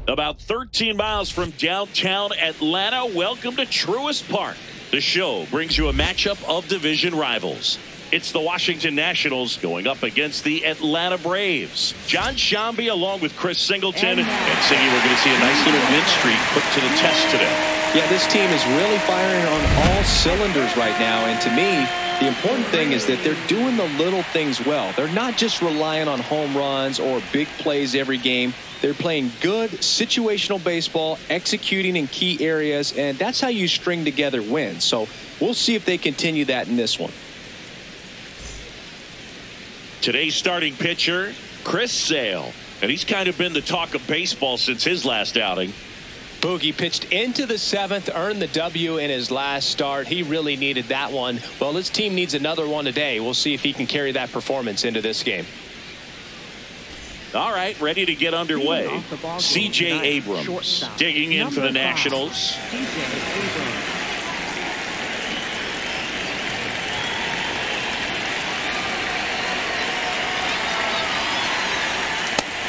About 13 miles from downtown Atlanta, welcome to Truist Park. The show brings you a matchup of division rivals. It's the Washington Nationals going up against the Atlanta Braves. John Shambi along with Chris Singleton. And Singy, we're going to see a nice little win streak put to the test today. Yeah, this team is really firing on all cylinders right now. And to me, the important thing is that they're doing the little things well. They're not just relying on home runs or big plays every game. They're playing good situational baseball, executing in key areas, and that's how you string together wins. So we'll see if they continue that in this one. Today's starting pitcher, Chris Sale. And he's kind of been the talk of baseball since his last outing. Boogie pitched into the seventh, earned the W in his last start. He really needed that one. Well, his team needs another one today. We'll see if he can carry that performance into this game. All right, ready to get underway. C.J. Abrams digging in for the Nationals.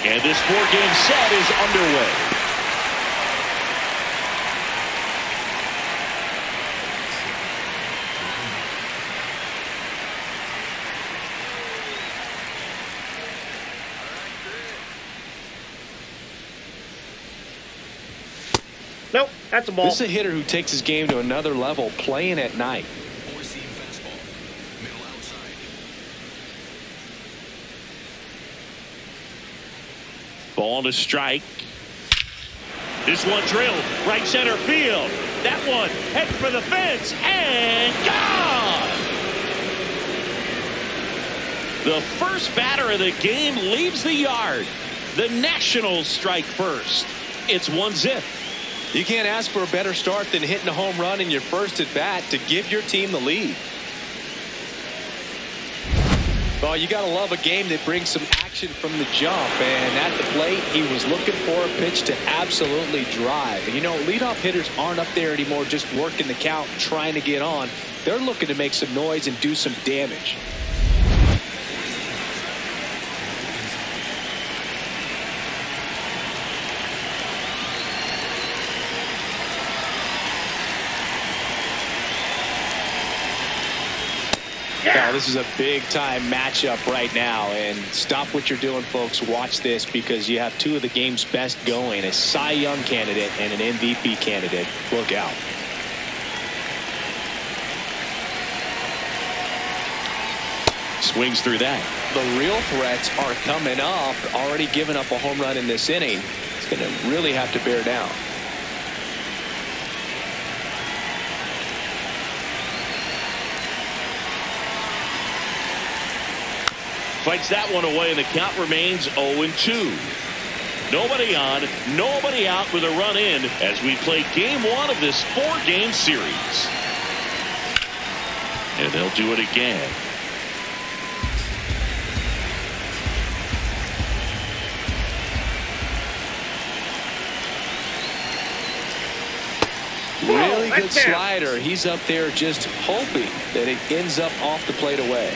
And this four-game set is underway. Nope, that's a ball. This is a hitter who takes his game to another level, playing at night. Ball to strike. This one drilled right center field. That one head for the fence and gone. The first batter of the game leaves the yard. The Nationals strike first. It's 1-0. You can't ask for a better start than hitting a home run in your first at bat to give your team the lead. Well, you got to love a game that brings some action from the jump. And at the plate, he was looking for a pitch to absolutely drive. And, you know, leadoff hitters aren't up there anymore just working the count, trying to get on. They're looking to make some noise and do some damage. Now, this is a big-time matchup right now, and stop what you're doing, folks. Watch this, because you have two of the game's best going, a Cy Young candidate and an MVP candidate. Look out. Swings through that. The real threats are coming up. Already giving up a home run in this inning. It's going to really have to bear down. Fights that one away, and the count remains 0-2. Nobody on, nobody out with a run in as we play game one of this four-game series. And they'll do it again. Really good slider. He's up there just hoping that it ends up off the plate away.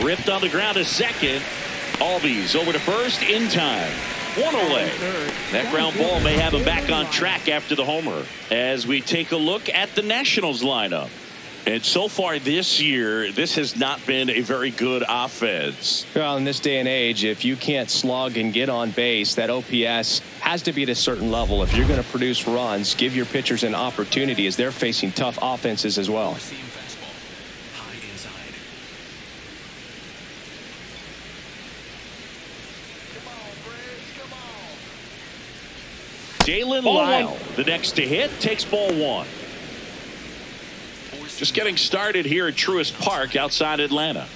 Ripped on the ground to second. Albies over to first in time. One away. That ground ball may have him back on track after the homer. As we take a look at the Nationals lineup. And so far this year, this has not been a very good offense. Well, in this day and age, if you can't slug and get on base, that OPS has to be at a certain level. If you're going to produce runs, give your pitchers an opportunity, as they're facing tough offenses as well. Jalen Lyle, the next to hit, takes ball one. Just getting started here at Truist Park outside Atlanta.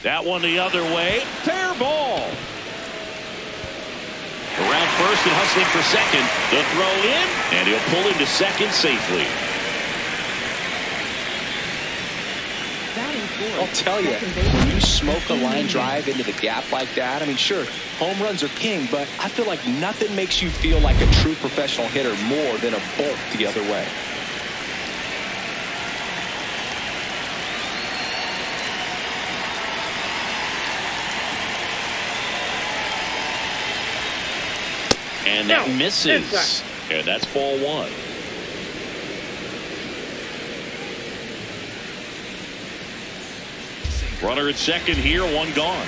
That one the other way. Fair ball. Around first and hustling for second. The throw in, and he'll pull into second safely. I'll tell you, when you smoke a line drive into the gap like that, I mean, sure, home runs are king, but I feel like nothing makes you feel like a true professional hitter more than a bolt the other way. And that misses. And that's ball one. Runner at second here, one gone.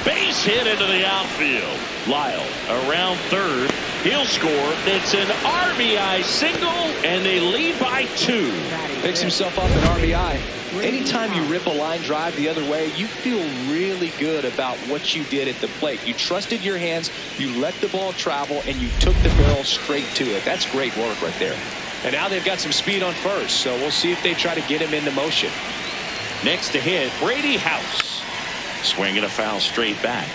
Base hit into the outfield. Lyle around third. He'll score. It's an RBI single, and they lead by 2. Picks himself up an RBI. Anytime you rip a line drive the other way, you feel really good about what you did at the plate. You trusted your hands, you let the ball travel, and you took the barrel straight to it. That's great work right there. And now they've got some speed on first, so we'll see if they try to get him into motion. Next to hit, Brady House. Swinging a foul straight back.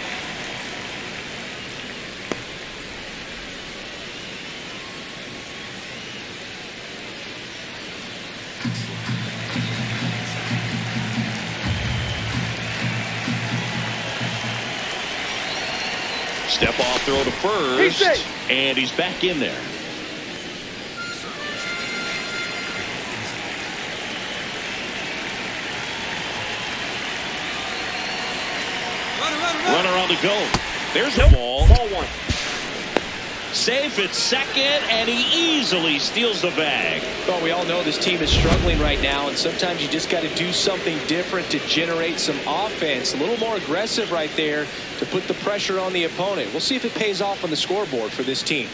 Step off throw to first, and he's back in there. Runner on the go. There's the ball. Ball one. Safe at second, and he easily steals the bag. Well, we all know this team is struggling right now, and sometimes you just got to do something different to generate some offense. A little more aggressive right there to put the pressure on the opponent. We'll see if it pays off on the scoreboard for this team.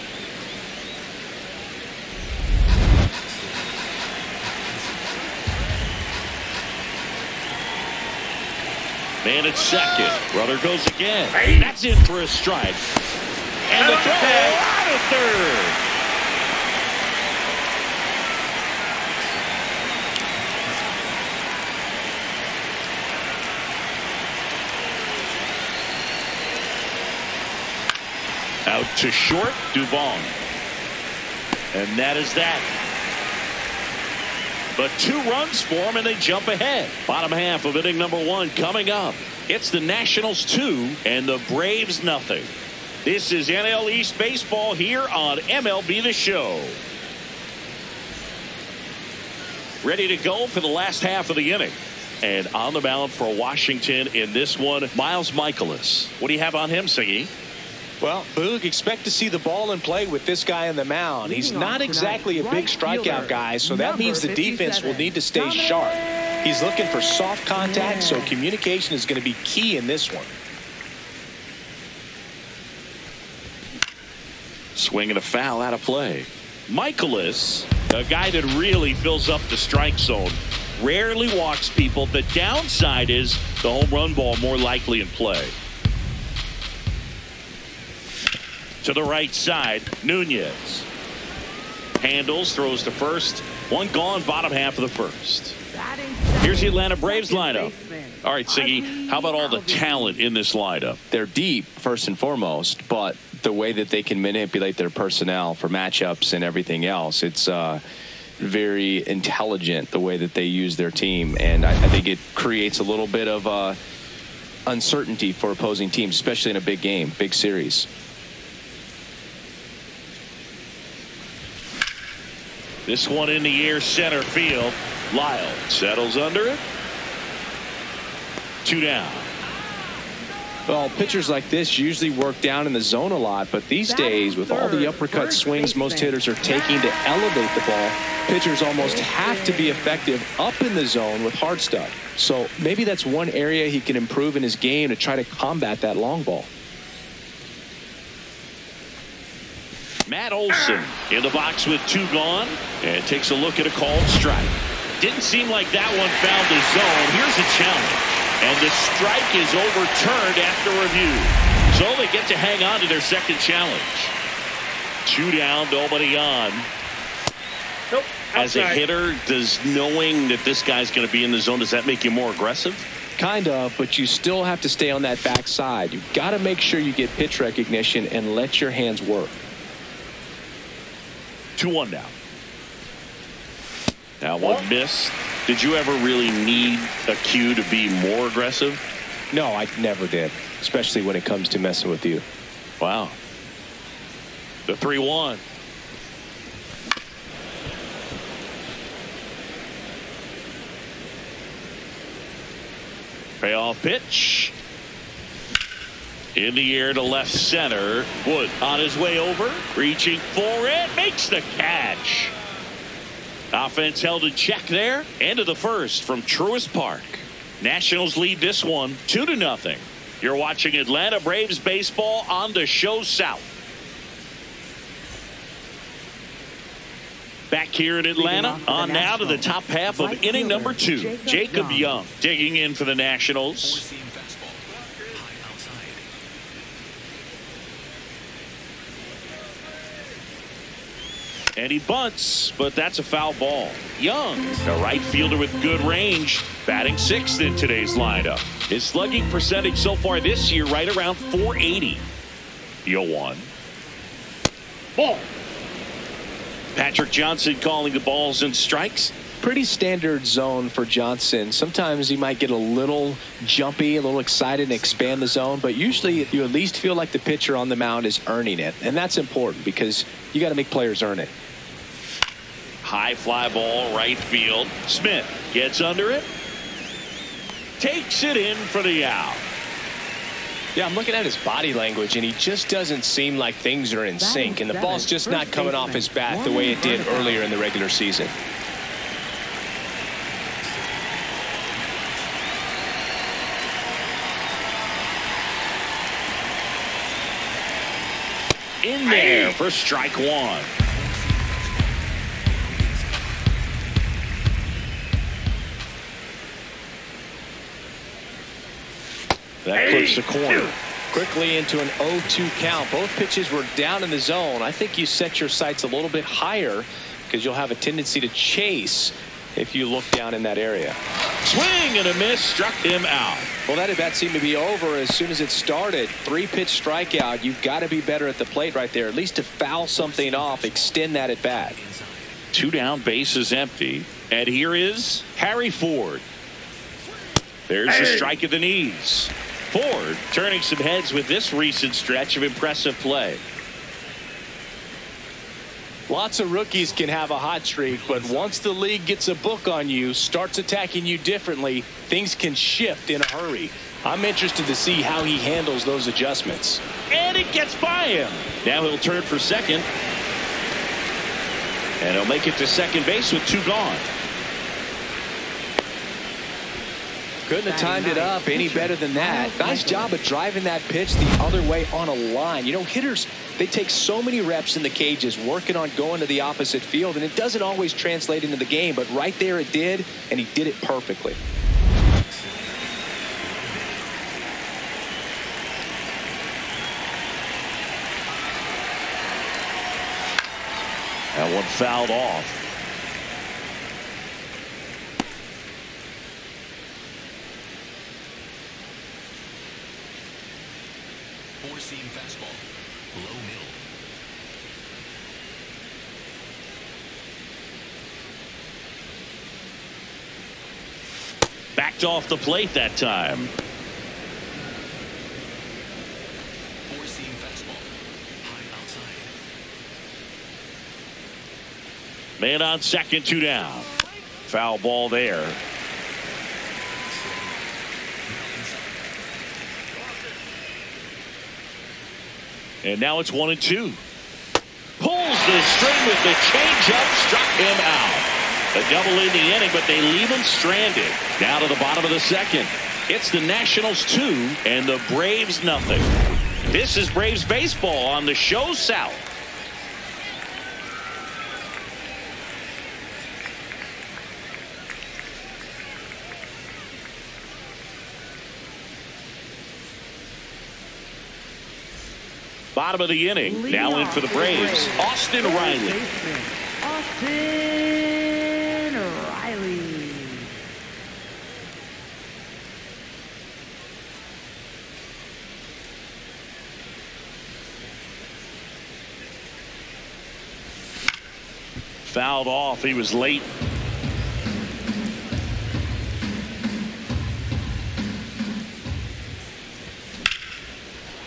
Man at second. Runner goes again. That's in for a strike. And the throw out of third. Out to short, Duvall. And that is that. But 2 runs for him, and they jump ahead. Bottom half of inning number 1 coming up. It's the Nationals 2 and the Braves nothing. This is NL East Baseball here on MLB The Show. Ready to go for the last half of the inning. And on the mound for Washington in this one, Miles Michaelis. What do you have on him, Siggy? Well, Boog, expect to see the ball in play with this guy on the mound. He's not exactly a big strikeout guy, so that means the defense will need to stay sharp. He's looking for soft contact, so communication is going to be key in this one. Swinging a foul out of play. Michaelis, a guy that really fills up the strike zone. Rarely walks people. The downside is the home run ball more likely in play. To the right side, Nunez. Handles, throws to first. One gone, bottom half of the first. Here's the Atlanta Braves lineup. All right, Siggy, how about all the talent in this lineup? They're deep, first and foremost, but the way that they can manipulate their personnel for matchups and everything else, it's very intelligent the way that they use their team. And I think it creates a little bit of uncertainty for opposing teams, especially in a big game, big series. This one in the air, center field. Lyle settles under it. 2 down. Well, pitchers like this usually work down in the zone a lot, but these days, with all the uppercut swings most hitters are taking to elevate the ball, pitchers almost have to be effective up in the zone with hard stuff. So maybe that's one area he can improve in his game to try to combat that long ball. Matt Olson in the box with 2 gone, and takes a look at a called strike. Didn't seem like that one found the zone. Here's a challenge, and the strike is overturned after review. So they get to hang on to their second challenge. 2 down, nobody on. Nope. As a hitter, does knowing that this guy's going to be in the zone, does that make you more aggressive? Kind of, but you still have to stay on that backside. You've got to make sure you get pitch recognition and let your hands work. 2-1 now. That one missed. Did you ever really need a cue to be more aggressive? No, I never did, especially when it comes to messing with you. Wow. The 3-1. Payoff pitch. In the air to left center. Wood on his way over. Reaching for it. Makes the catch. Offense held in check there. End of the first from Truist Park. Nationals lead this one 2-0. You're watching Atlanta Braves baseball on the Show South. Back here in Atlanta, on now to the top half of inning number 2. Jacob Young digging in for the Nationals. And he bunts, but that's a foul ball. Young, a right fielder with good range, batting 6th in today's lineup. His slugging percentage so far this year right around .480. 0-1. Ball. Patrick Johnson calling the balls and strikes. Pretty standard zone for Johnson. Sometimes he might get a little jumpy, a little excited and expand the zone, but usually you at least feel like the pitcher on the mound is earning it, and that's important because you got to make players earn it. High fly ball, right field. Smith gets under it. Takes it in for the out. Yeah, I'm looking at his body language, and he just doesn't seem like things are in sync, and the ball's just not coming off his bat the way it did earlier in the regular season. In there for strike 1. That clips the corner. Quickly into an 0-2 count. Both pitches were down in the zone. I think you set your sights a little bit higher because you'll have a tendency to chase if you look down in that area. Swing and a miss, struck him out. Well, that at bat seemed to be over as soon as it started. 3-pitch strikeout. You've got to be better at the plate right there, at least to foul something off, extend that at bat. 2 down, bases empty. And here is Harry Ford. There's the strike at the knees. Ford turning some heads with this recent stretch of impressive play. Lots of rookies can have a hot streak, but once the league gets a book on you, starts attacking you differently, things can shift in a hurry. I'm interested to see how he handles those adjustments. And it gets by him. Now he'll turn for second. And he'll make it to second base with 2 gone. Couldn't have timed it up any better than that. Nice job of driving that pitch the other way on a line. You know, hitters, they take so many reps in the cages working on going to the opposite field, and it doesn't always translate into the game, but right there it did, and he did it perfectly. That one fouled off. Four-seam fastball, low middle. Backed off the plate that time. Four-seam fastball, high outside. Man on second, 2 down. Foul ball there. And now it's 1-2. Pulls the string with the changeup, struck him out. A double in the inning, but they leave him stranded. Down to the bottom of the second. It's the Nationals 2 and the Braves nothing. This is Braves baseball on the Show South. Bottom of the inning. Now in for the Braves, Austin Riley. Austin Riley. Fouled off. He was late.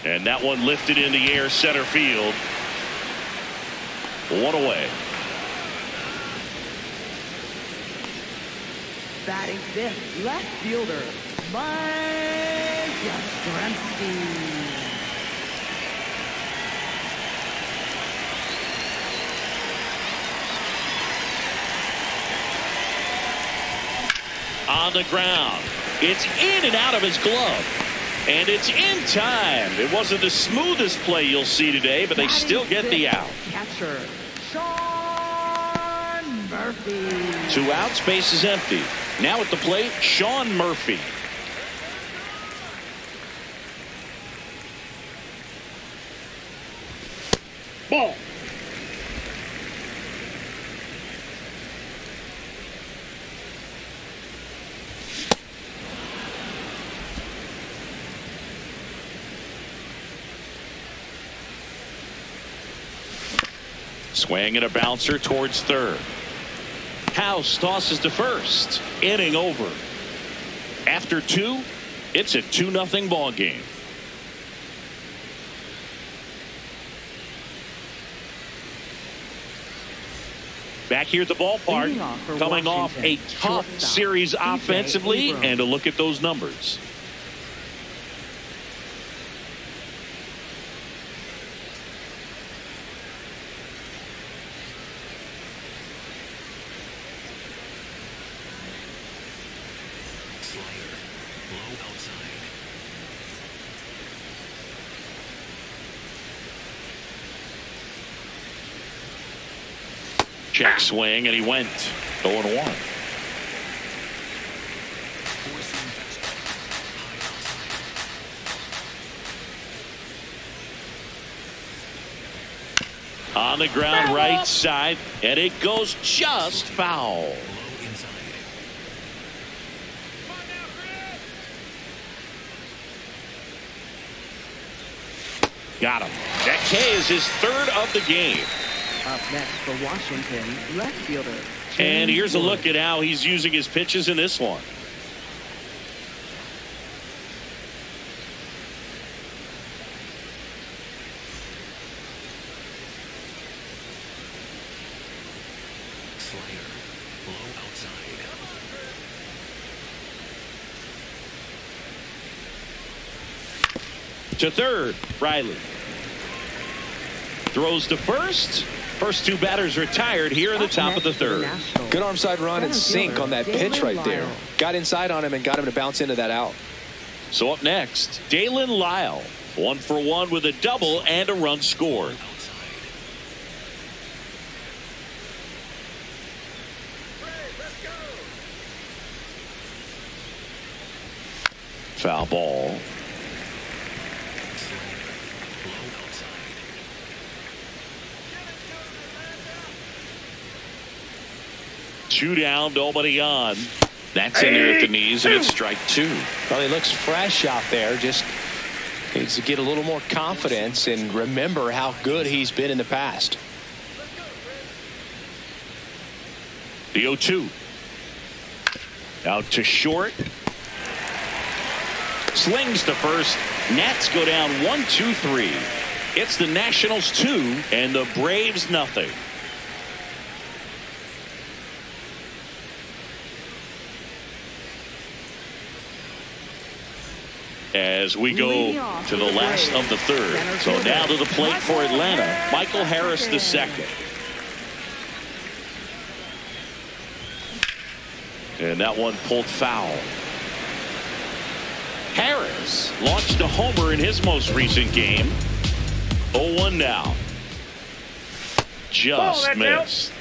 And that one lifted in the air, center field. One away. Batting fifth, left fielder, Mike Yastrzemski. On the ground. It's in and out of his glove. And it's in time. It wasn't the smoothest play you'll see today, but they still get the out. Catcher, Sean Murphy. 2 outs, base is empty. Now at the plate, Sean Murphy. Ball. Swing and a bouncer towards third. House tosses to first. Inning over. After 2, it's a 2-0 ball game. Back here at the ballpark, coming off a tough series offensively, and a look at those numbers. Check swing, and he went 0-1. On the ground, right side, and it goes just foul. Got him. That K is his 3rd of the game. Up next for Washington, left fielder. And here's a look at how he's using his pitches in this one. Slider, low outside. To third, Riley. Throws to first. First 2 batters retired here in the top of the 3rd. Good arm side run and sink on that pitch right there. Got inside on him and got him to bounce into that out. So up next, Dalen Lyle. 1 for 1 with a double and a run scored. Foul ball. 2 down, nobody on. That's in there at the knees, and it's strike 2. Well, he looks fresh out there. Just needs to get a little more confidence and remember how good he's been in the past. The 0-2. Out to short. Slings to first. Nats go down 1-2-3. It's the Nationals 2 and the Braves nothing. As we go to the last of the 3rd. So now to the plate for Atlanta, Michael Harris II. And that one pulled foul. Harris launched a homer in his most recent game. 0-1 now. Just missed.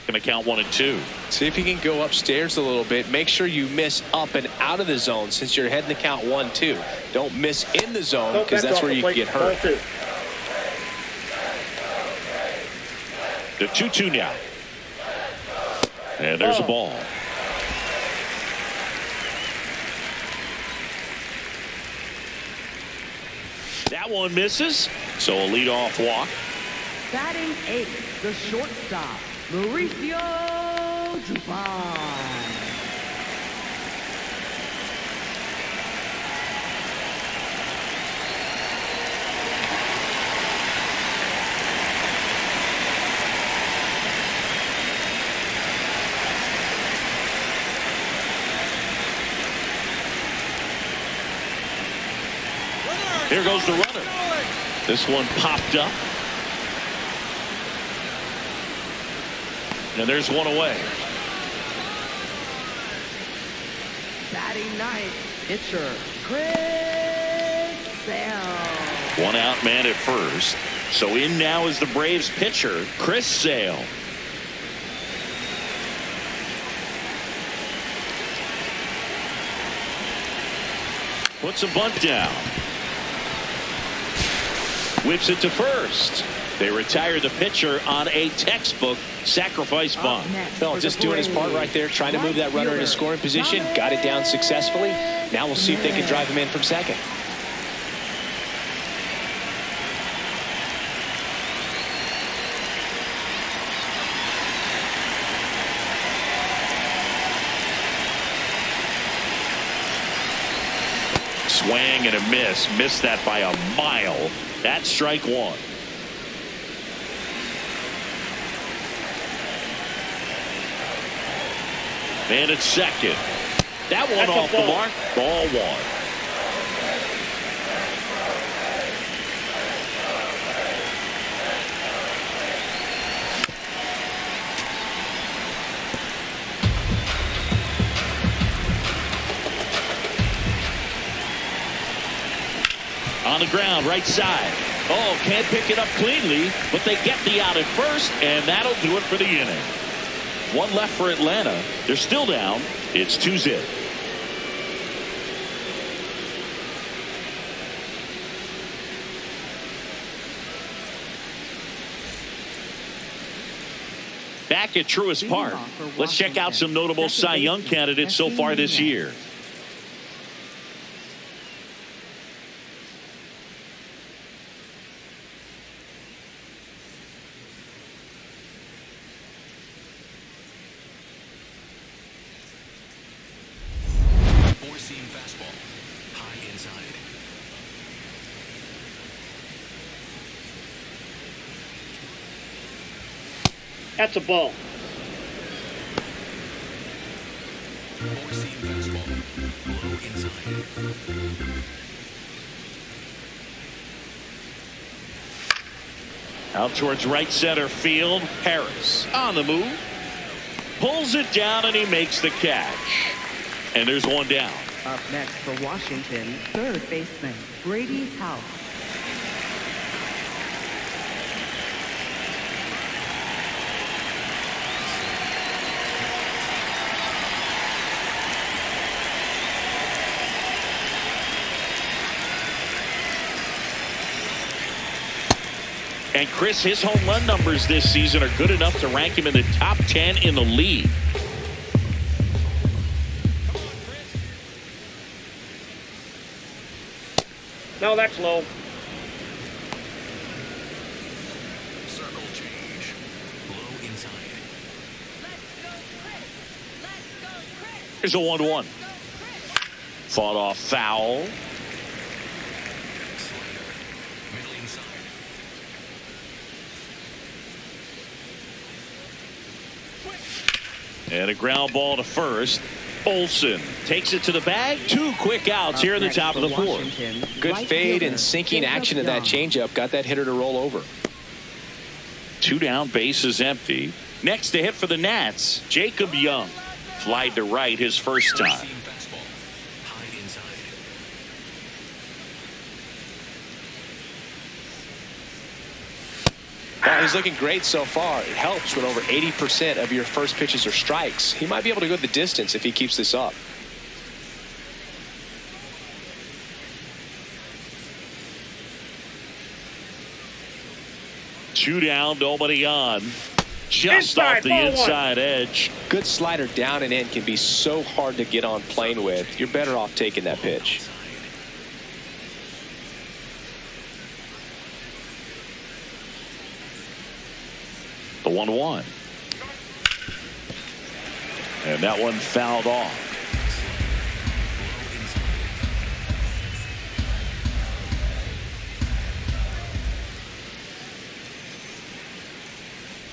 Going to count 1-2. See if you can go upstairs a little bit. Make sure you miss up and out of the zone since you're heading to count 1-2. Don't miss in the zone because that's where you can get hurt. The 2-2 now. And there's a ball. one misses, so a leadoff walk. Batting 8th, the shortstop, Mauricio Dubon. Here goes the runner. This one popped up. And there's one away. Batting 9th, pitcher, Chris Sale. One out man at first. So in now is the Braves pitcher, Chris Sale. Puts a bunt down. Whips it to first. They retire the pitcher on a textbook sacrifice bunt. Well, just doing his part right there, trying to move that runner into scoring position. Got it down successfully. Now we'll see if they can drive him in from second. Swing and a miss. Missed that by a mile. That's strike one. And it's second. That one off the mark. Ball one. On the ground, right side. Oh, can't pick it up cleanly, but they get the out at first, and that'll do it for the inning. One left for Atlanta. They're still down. It's 2-0. Back at Truist Park, let's check out some notable Cy Young candidates so far this year. Four-seam fastball, high inside. That's a ball. Four-seam fastball, low inside. Out towards right center field. Harris on the move. Pulls it down and he makes the catch. And there's one down. Up next for Washington, third baseman, Brady House. And Chris, his home run numbers this season are good enough to rank him in the top 10 in the league. No, that's low. Circle change, low inside. Here's a 1-1. Fought off foul. Slider, middle inside. And a ground ball to first. Olsen takes it to the bag. 2 quick outs here in the top of the fourth. Good fade and sinking action of that changeup. Got that hitter to roll over. 2 down, bases empty. Next to hit for the Nats, Jacob Young. Flied to right his first time. Four-seam fastball, high inside. Well, he's looking great so far. It helps when over 80% of your first pitches are strikes. He might be able to go the distance if he keeps this up. Two down, nobody on. Just Inside, off the ball one. inside edge. Good slider down and in can be so hard to get on plane with. You're better off taking that pitch. The 1-1. And that one fouled off.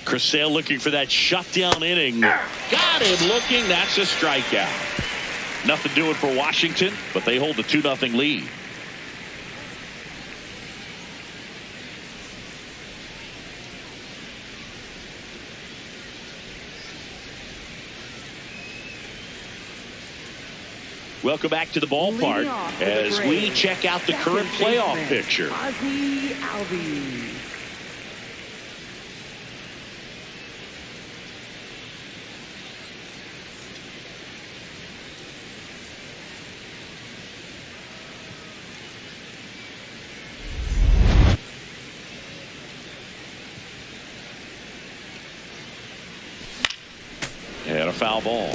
Chris Sale looking for that shutdown inning. Got him looking. That's a strikeout. Nothing doing for Washington, but they hold the 2-0 lead. Welcome back to the ballpark as we check out the current playoff picture. Ozzie Albies. And a foul ball.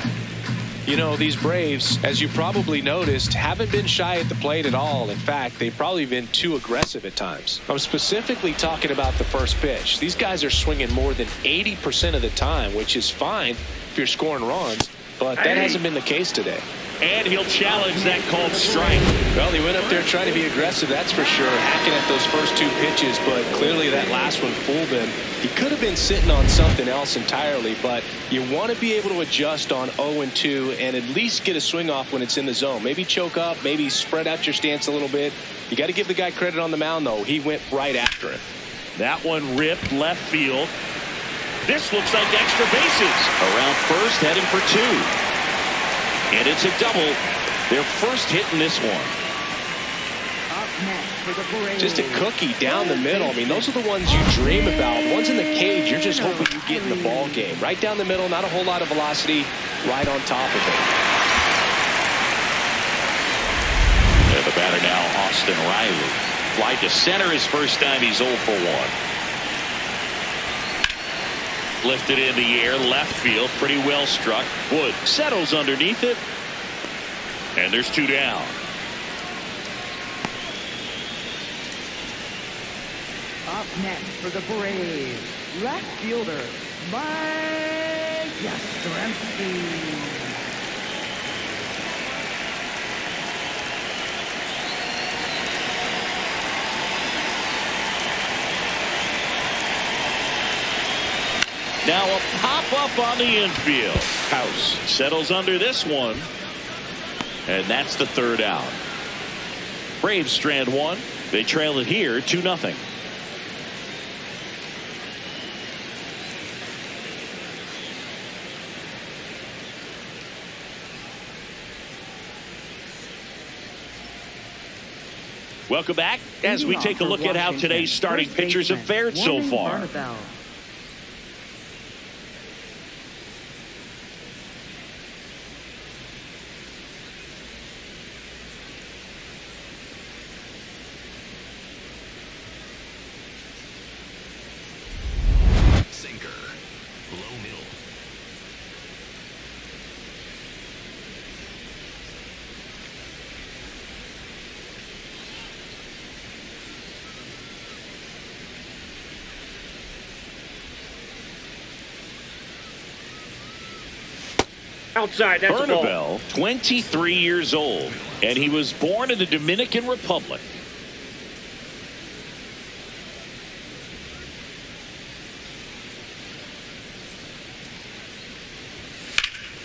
You know, these Braves, as you probably noticed, haven't been shy at the plate at all. In fact, they've probably been too aggressive at times. I'm specifically talking about the first pitch. These guys are swinging more than 80% of the time, which is fine if you're scoring runs, but that hasn't been the case today. And he'll challenge that called strike. Well, he went up there trying to be aggressive, that's for sure, hacking at those first two pitches, but clearly that last one fooled him. He could have been sitting on something else entirely, but you want to be able to adjust on 0-2 and at least get a swing off when it's in the zone. Maybe choke up, maybe spread out your stance a little bit. You got to give the guy credit on the mound, though. He went right after it. That one ripped left field. This looks like extra bases. Around first, heading for 2. And it's a double. Their first hit in this one. Up next for the Braves. Just a cookie down the middle. I mean, those are the ones you dream about. The ones in the cage, you're just hoping you get in the ball game. Right down the middle, not a whole lot of velocity, right on top of it. And the batter now, Austin Riley. Fly to center his first time. He's 0 for 1. Lifted in the air, left field, pretty well struck. Wood settles underneath it. And there's 2 down. Up next for the Braves, left fielder, Mike Yastrzemski. Now a pop-up on the infield. House settles under this one. And that's the 3rd out. Braves strand 1. They trail it here 2-0. Welcome back as we take a look at how today's starting pitchers have fared so far. Sinker. Low middle. Outside, that's a ball. Bernabel, 23 years old, and he was born in the Dominican Republic.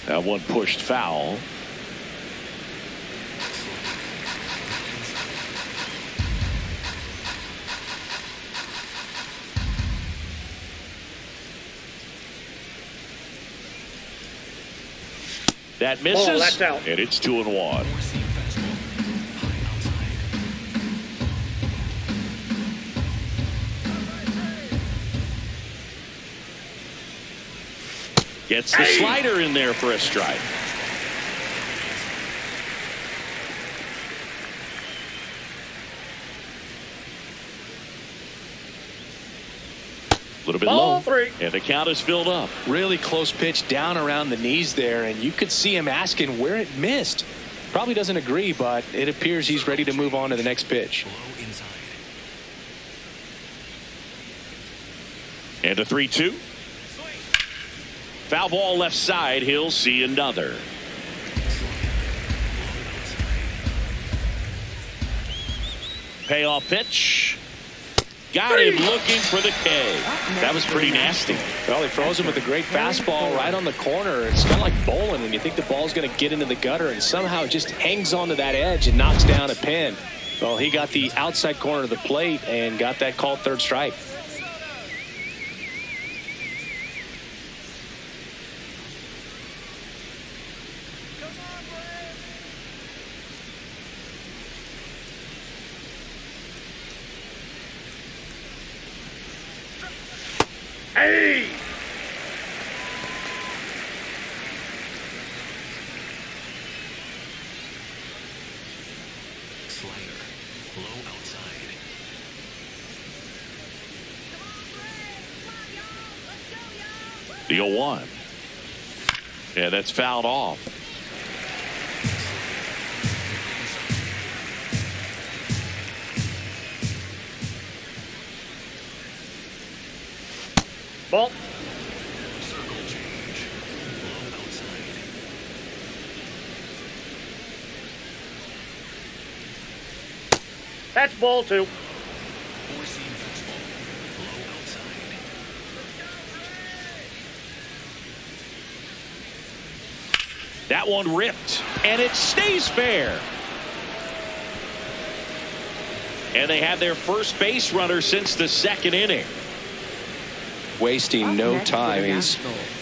That one pushed foul. That misses, that's out. and it's 2-1. Four-seam fastball. High outside. Gets the slider in there for a strike. A little bit Ball low. 3. And the count is filled up. Really close pitch down around the knees there, and you could see him asking where it missed. Probably doesn't agree, but it appears he's ready to move on to the next pitch. Low inside. And a 3-2. Foul ball left side. He'll see another. Payoff pitch. Got him looking for the K. That was pretty nasty. Well, he throws him with a great fastball right on the corner. It's kind of like bowling when you think the ball's going to get into the gutter and somehow it just hangs onto that edge and knocks down a pin. Well, he got the outside corner of the plate and got that called third strike. Hey! Slider. Low outside. The 0-1. Yeah, that's fouled off. Ball. Circle change. Low outside. That's ball 2. Four-seam fastball. Low outside. That one ripped, and it stays fair. And they have their first base runner since the second inning. Wasting no time. He's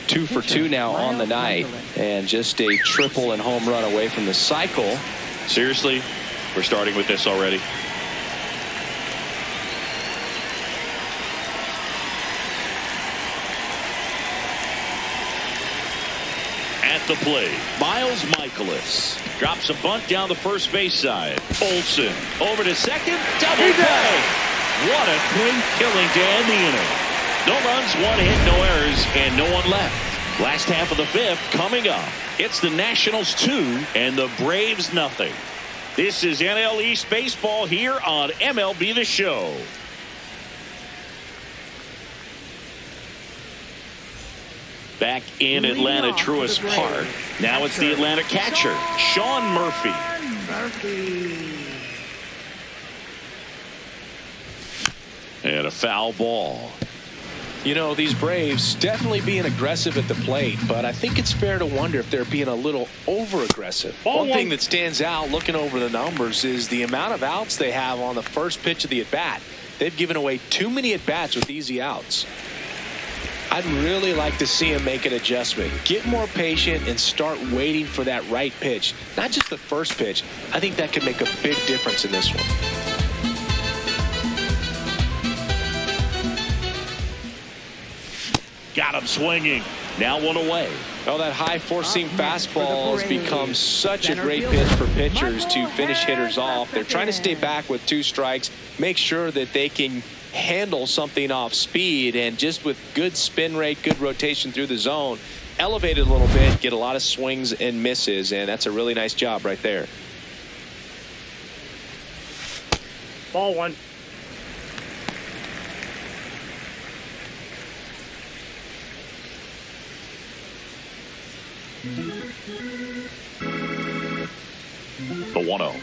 2 for 2 now on the night and just a triple and home run away from the cycle. Seriously, we're starting with this already. At the plate, Miles Michaelis drops a bunt down the first base side. Olsen over to second, double play. What a clean killing to end the inning. No runs, 1 hit, no errors, and no one left. Last half of the 5th coming up. It's the Nationals 2 and the Braves nothing. This is NL East Baseball here on MLB The Show. Back in Atlanta Truist Park. Now it's the Atlanta catcher, Sean Murphy. And a foul ball. You know, these Braves definitely being aggressive at the plate, but I think it's fair to wonder if they're being a little over-aggressive. One thing that stands out looking over the numbers is the amount of outs they have on the first pitch of the at-bat. They've given away too many at-bats with easy outs. I'd really like to see him make an adjustment. Get more patient and start waiting for that right pitch. Not just the first pitch. I think that could make a big difference in this one. Got him swinging. Now 1 away. Well, that high four-seam fastball has become such a great pitch for pitchers to finish hitters off. They're trying to stay back with 2 strikes, make sure that they can handle something off speed, and just with good spin rate, good rotation through the zone, elevate it a little bit, get a lot of swings and misses, and that's a really nice job right there. Ball 1. The 1-0.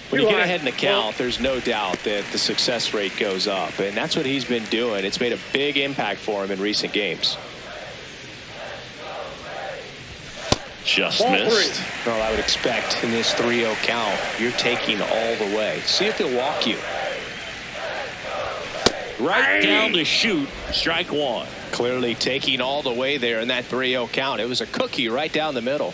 When you get ahead in the count, there's no doubt that the success rate goes up, and that's what he's been doing. It's made a big impact for him in recent games. Just missed. Well, I would expect in this 3-0 count, you're taking all the way. See if he'll walk you. Right down to shoot. Strike 1. Clearly taking all the way there in that 3-0 count. It was a cookie right down the middle.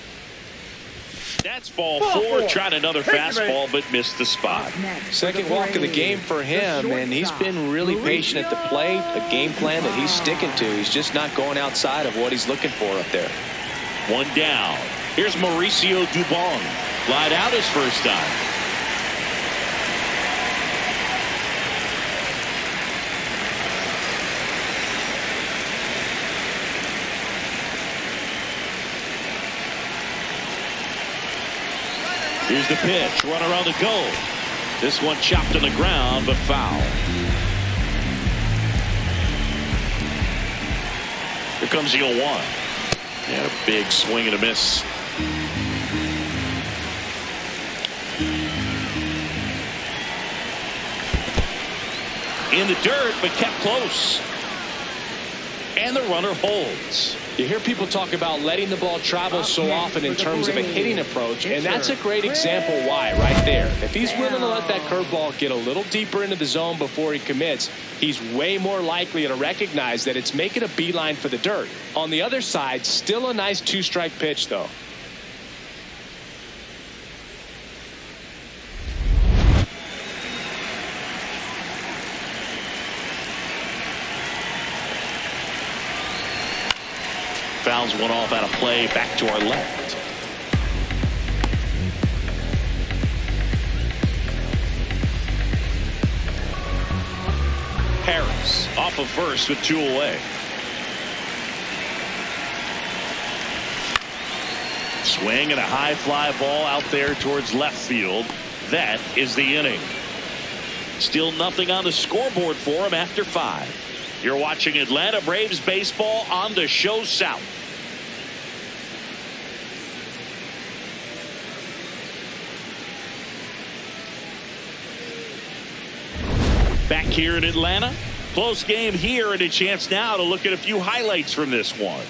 That's ball 4. Tried another fastball, but missed the spot. Second walk of the game for him, and he's been really patient at the plate. A game plan that he's sticking to. He's just not going outside of what he's looking for up there. 1 down. Here's Mauricio Dubon. Lied out his first time. Here's the pitch. Runner on the go. This one chopped on the ground, but foul. Here comes the 0-1. And a big swing and a miss. In the dirt, but kept close. And the runner holds. You hear people talk about letting the ball travel so often in terms of a hitting approach, and that's a great example why right there. If he's willing to let that curveball get a little deeper into the zone before he commits, he's way more likely to recognize that it's making a beeline for the dirt. On the other side, still a nice two-strike pitch, though. Fouls one off out of play, back to our left. Harris off of first with 2 away. Swing and a high fly ball out there towards left field. That is the inning. Still nothing on the scoreboard for him after 5. You're watching Atlanta Braves baseball on the Show South. Back here in Atlanta. Close game here and a chance now to look at a few highlights from this one.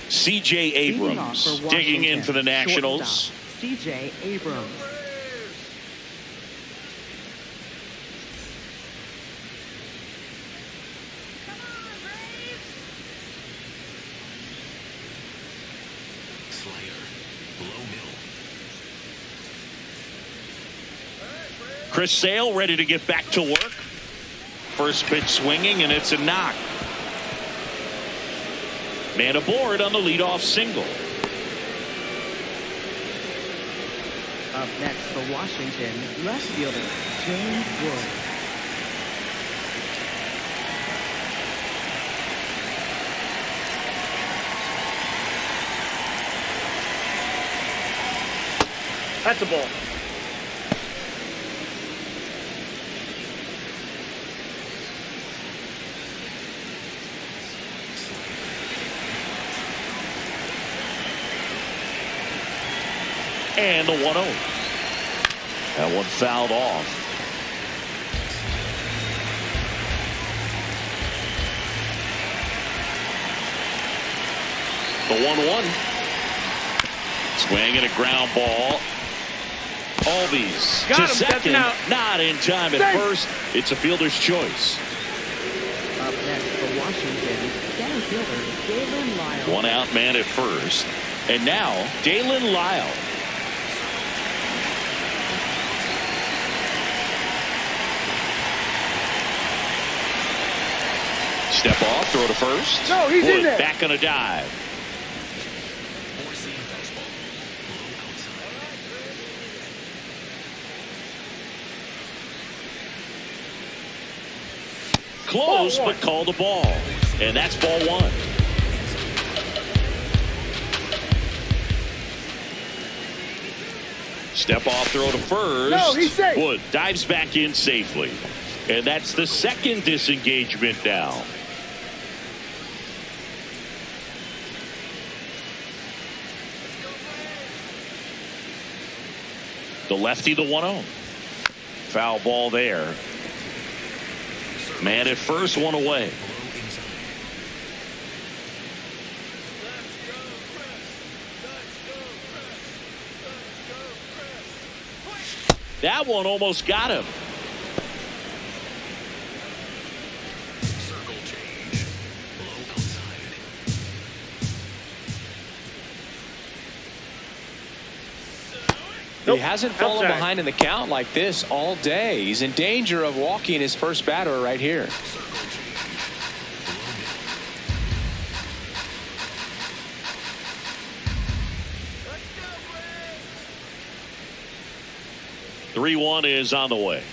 C.J. Abrams digging in for the Nationals. C.J. Abrams. Slider. Below middle. Chris Sale ready to get back to work. First pitch swinging, and it's a knock. Man aboard on the leadoff single. Up next for Washington, left fielder James Wood. That's a ball. And the 1-0. That one fouled off. The 1-1. Swing and a ground ball. Albies Got to him, second. out. Not in time at first. It's a fielder's choice. Up next for Washington, center fielder Dalen Lyle. One out man at first. And now Dalen Lyle. Step off, throw to first. No, he's in there. Back on a dive. Four-seam fastball. Below outside. Close, but called the ball. And that's ball 1. Step off, throw to first. No, he's safe. Wood dives back in safely. And that's the second disengagement now. The lefty, the 1-0. Foul ball there. Man at first, one away. That one almost got him. Circle change. Below outside. He hasn't fallen Outside. behind in the count like this all day. He's in danger of walking his first batter right here. 3-1 is on the way.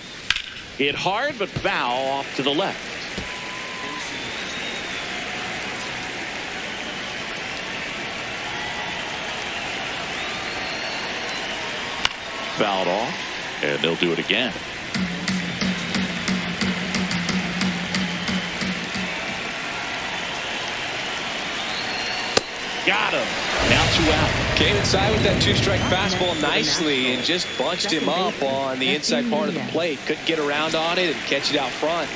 Hit hard, but foul off to the left. Fouled off, and they'll do it again. Got him. Now 2 out. Came inside with that 2-strike fastball nicely and just bunched him up on the inside part of the plate. Couldn't get around on it and catch it out front.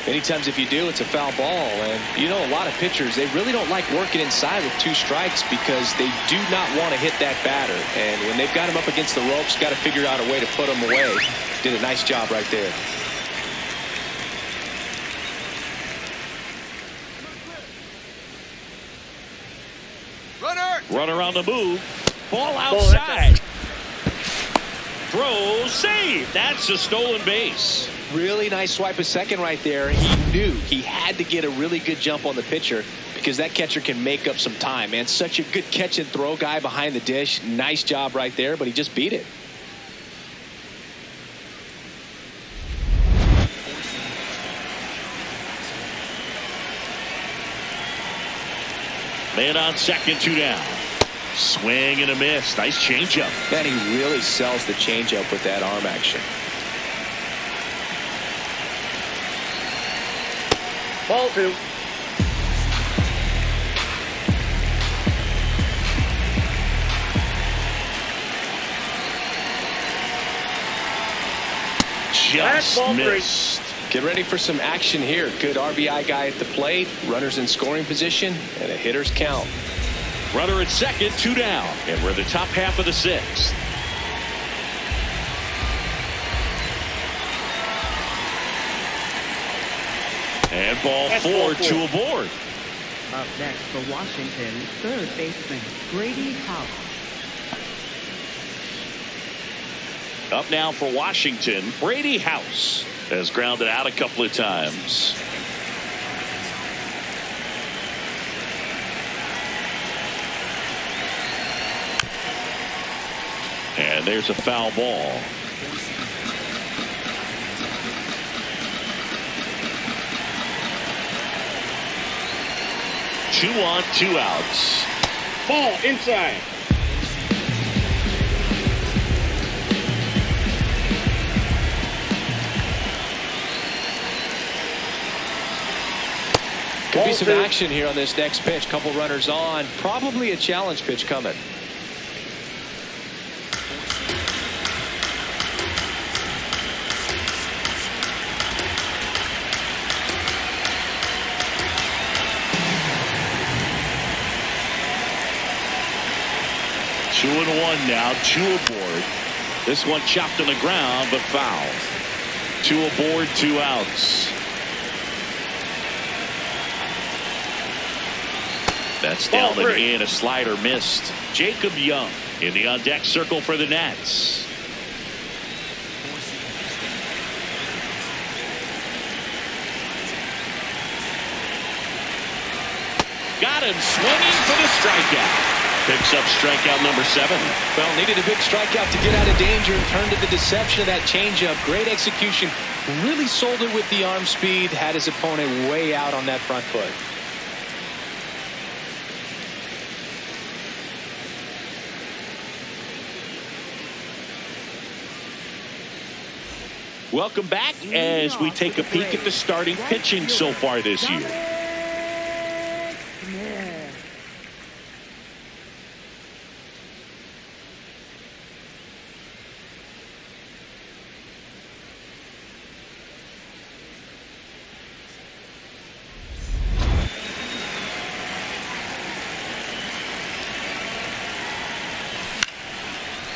Many times if you do, it's a foul ball. And you know, a lot of pitchers, they really don't like working inside with 2 strikes because they do not want to hit that batter. And when they've got him up against the ropes, got to figure out a way to put him away. Did a nice job right there. Runner on the move. Ball outside. Throw, save. That's a stolen base. Really nice swipe of second right there. He knew he had to get a really good jump on the pitcher because that catcher can make up some time, man. Such a good catch and throw guy behind the dish. Nice job right there, but he just beat it. Man on second, 2 down. Swing and a miss. Nice changeup. Man, he really sells the changeup with that arm action. Ball 2. Just Ball 3. missed. Get ready for some action here. Good RBI guy at the plate. Runners in scoring position and a hitter's count. Runner at second, 2 down. And we're in the top half of the 6th. And ball 4, 2 aboard. Up next for Washington, third baseman Brady House. Up now for Washington, Brady House has grounded out a couple of times. And there's a foul ball. Two on, 2 outs. Ball inside. Could be some action here on this next pitch. Couple runners on. Probably a challenge pitch coming. Two and 1 now, 2 aboard. This one chopped on the ground, but foul. 2 aboard, 2 outs. That's down and in. A slider missed. Jacob Young in the on-deck circle for the Nats. Got him swinging for the strikeout. Picks up strikeout number 7. Well, needed a big strikeout to get out of danger and turned to the deception of that changeup. Great execution. Really sold it with the arm speed. Had his opponent way out on that front foot. Welcome back as we take a peek at the starting pitching so far this year.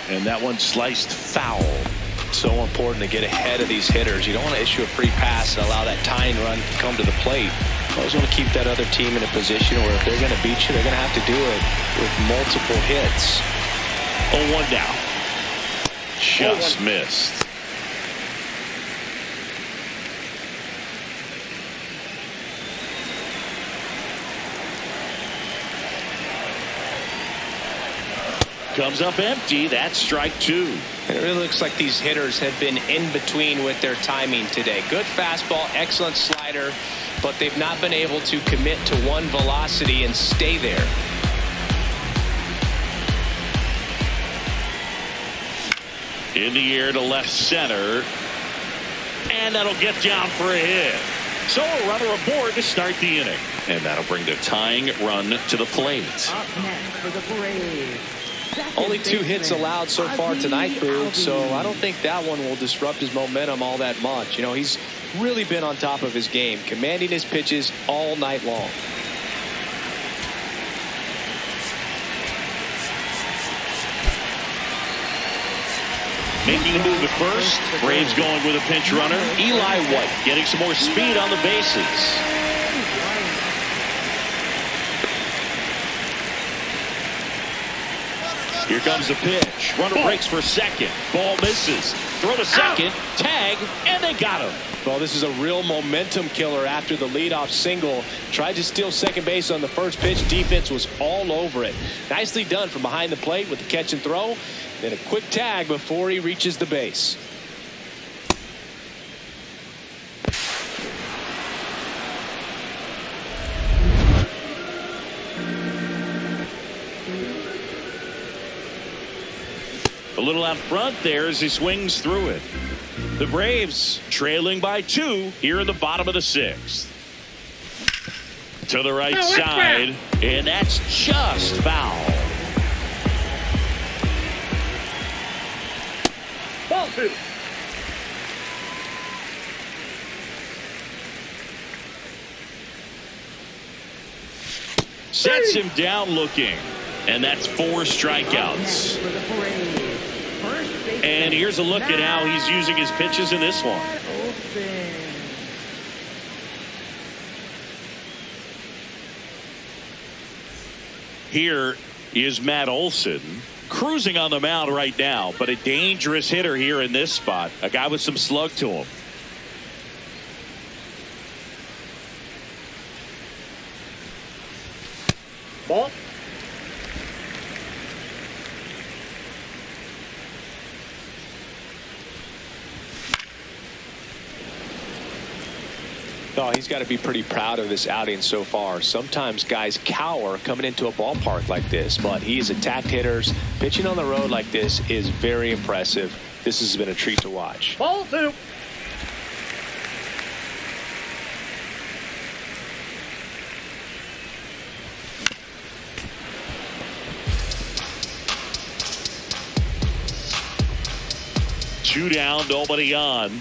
And that one sliced foul. So important to get ahead of these hitters. You don't want to issue a free pass and allow that tying run to come to the plate. You always want to keep that other team in a position where if they're going to beat you, they're going to have to do it with multiple hits. 0-1 now. Just missed. comes up empty. That's strike two. It really looks like these hitters have been in between with their timing today. Good fastball, excellent slider, but they've not been able to commit to one velocity and stay there. In the air to left center. And that'll get down for a hit. So a runner aboard to start the inning. And that'll bring the tying run to the plate. Up next for the Braves. Only 2 hits allowed so far tonight, Boog, so I don't think that one will disrupt his momentum all that much. You know, he's really been on top of his game, commanding his pitches all night long. Making the move at first. Braves going with a pinch runner. Eli White getting some more speed on the bases. Here comes the pitch. Runner breaks for second. Ball misses. Throw to second. Tag. And they got him. Well, this is a real momentum killer after the leadoff single. Tried to steal second base on the first pitch. Defense was all over it. Nicely done from behind the plate with the catch and throw. Then a quick tag before he reaches the base. A little out front there as he swings through it. The Braves trailing by 2 here in the bottom of the 6th. To the right side, and that's just foul. Ball 2. Sets him down looking, and that's 4 strikeouts. For the Braves. First base And here's a look at how he's using his pitches in this one. Olsen. Here is Matt Olson cruising on the mound right now, but a dangerous hitter here in this spot. A guy with some slug to him. Ball. Oh, he's got to be pretty proud of this outing so far. Sometimes guys cower coming into a ballpark like this, but he's attacked hitters. Pitching on the road like this is very impressive. This has been a treat to watch. Ball 2. Two down, nobody on.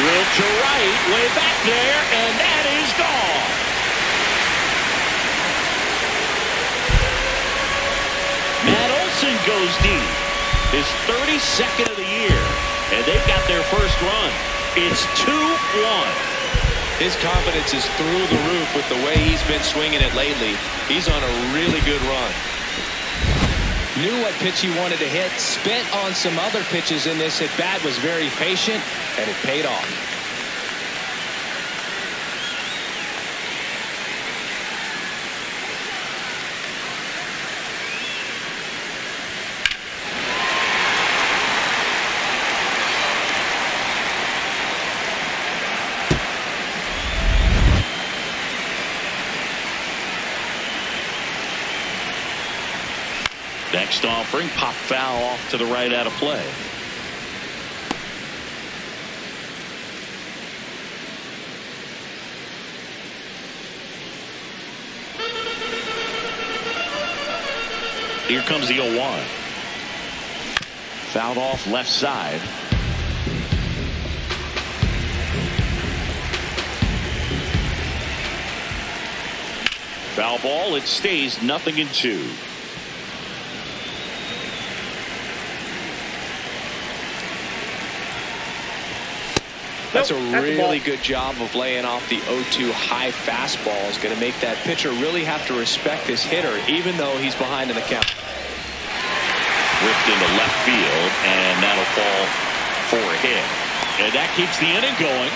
Drilled to right, way back there, and that is gone. Matt Olson goes deep. His 32nd of the year, and they've got their first run. It's 2-1. His confidence is through the roof with the way he's been swinging it lately. He's on a really good run. Knew what pitch he wanted to hit, spent on some other pitches in this at bat, was very patient, and it paid off. Next offering, pop foul off to the right out of play. Here comes the 0-1. Fouled off left side. Foul ball, it stays 0-2. That's a really good job of laying off the 0-2 high fastball. Is going to make that pitcher really have to respect this hitter, even though he's behind in the count. Ripped into left field, and that'll fall for a hit. And that keeps the inning going.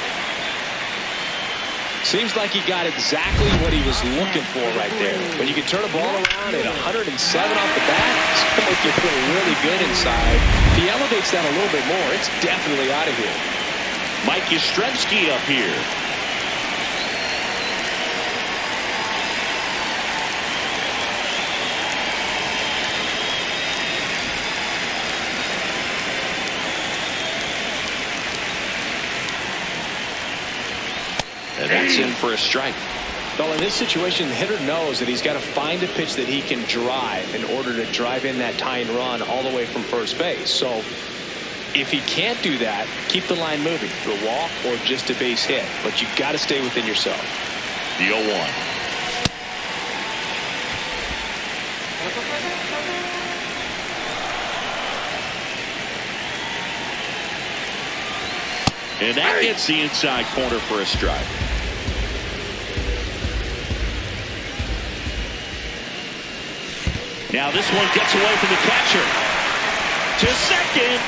Seems like he got exactly what he was looking for right there. When you can turn a ball around at 107 off the bat, it's going to make you feel really good inside. If he elevates that a little bit more, it's definitely out of here. Mike Yastrzemski up here. And that's in for a strike. Well, in this situation, the hitter knows that he's got to find a pitch that he can drive in order to drive in that tying run all the way from first base. So if he can't do that, keep the line moving to a walk or just a base hit. But you've got to stay within yourself. The 0-1. And that hits the inside corner for a strike. Now this one gets away from the catcher. To second.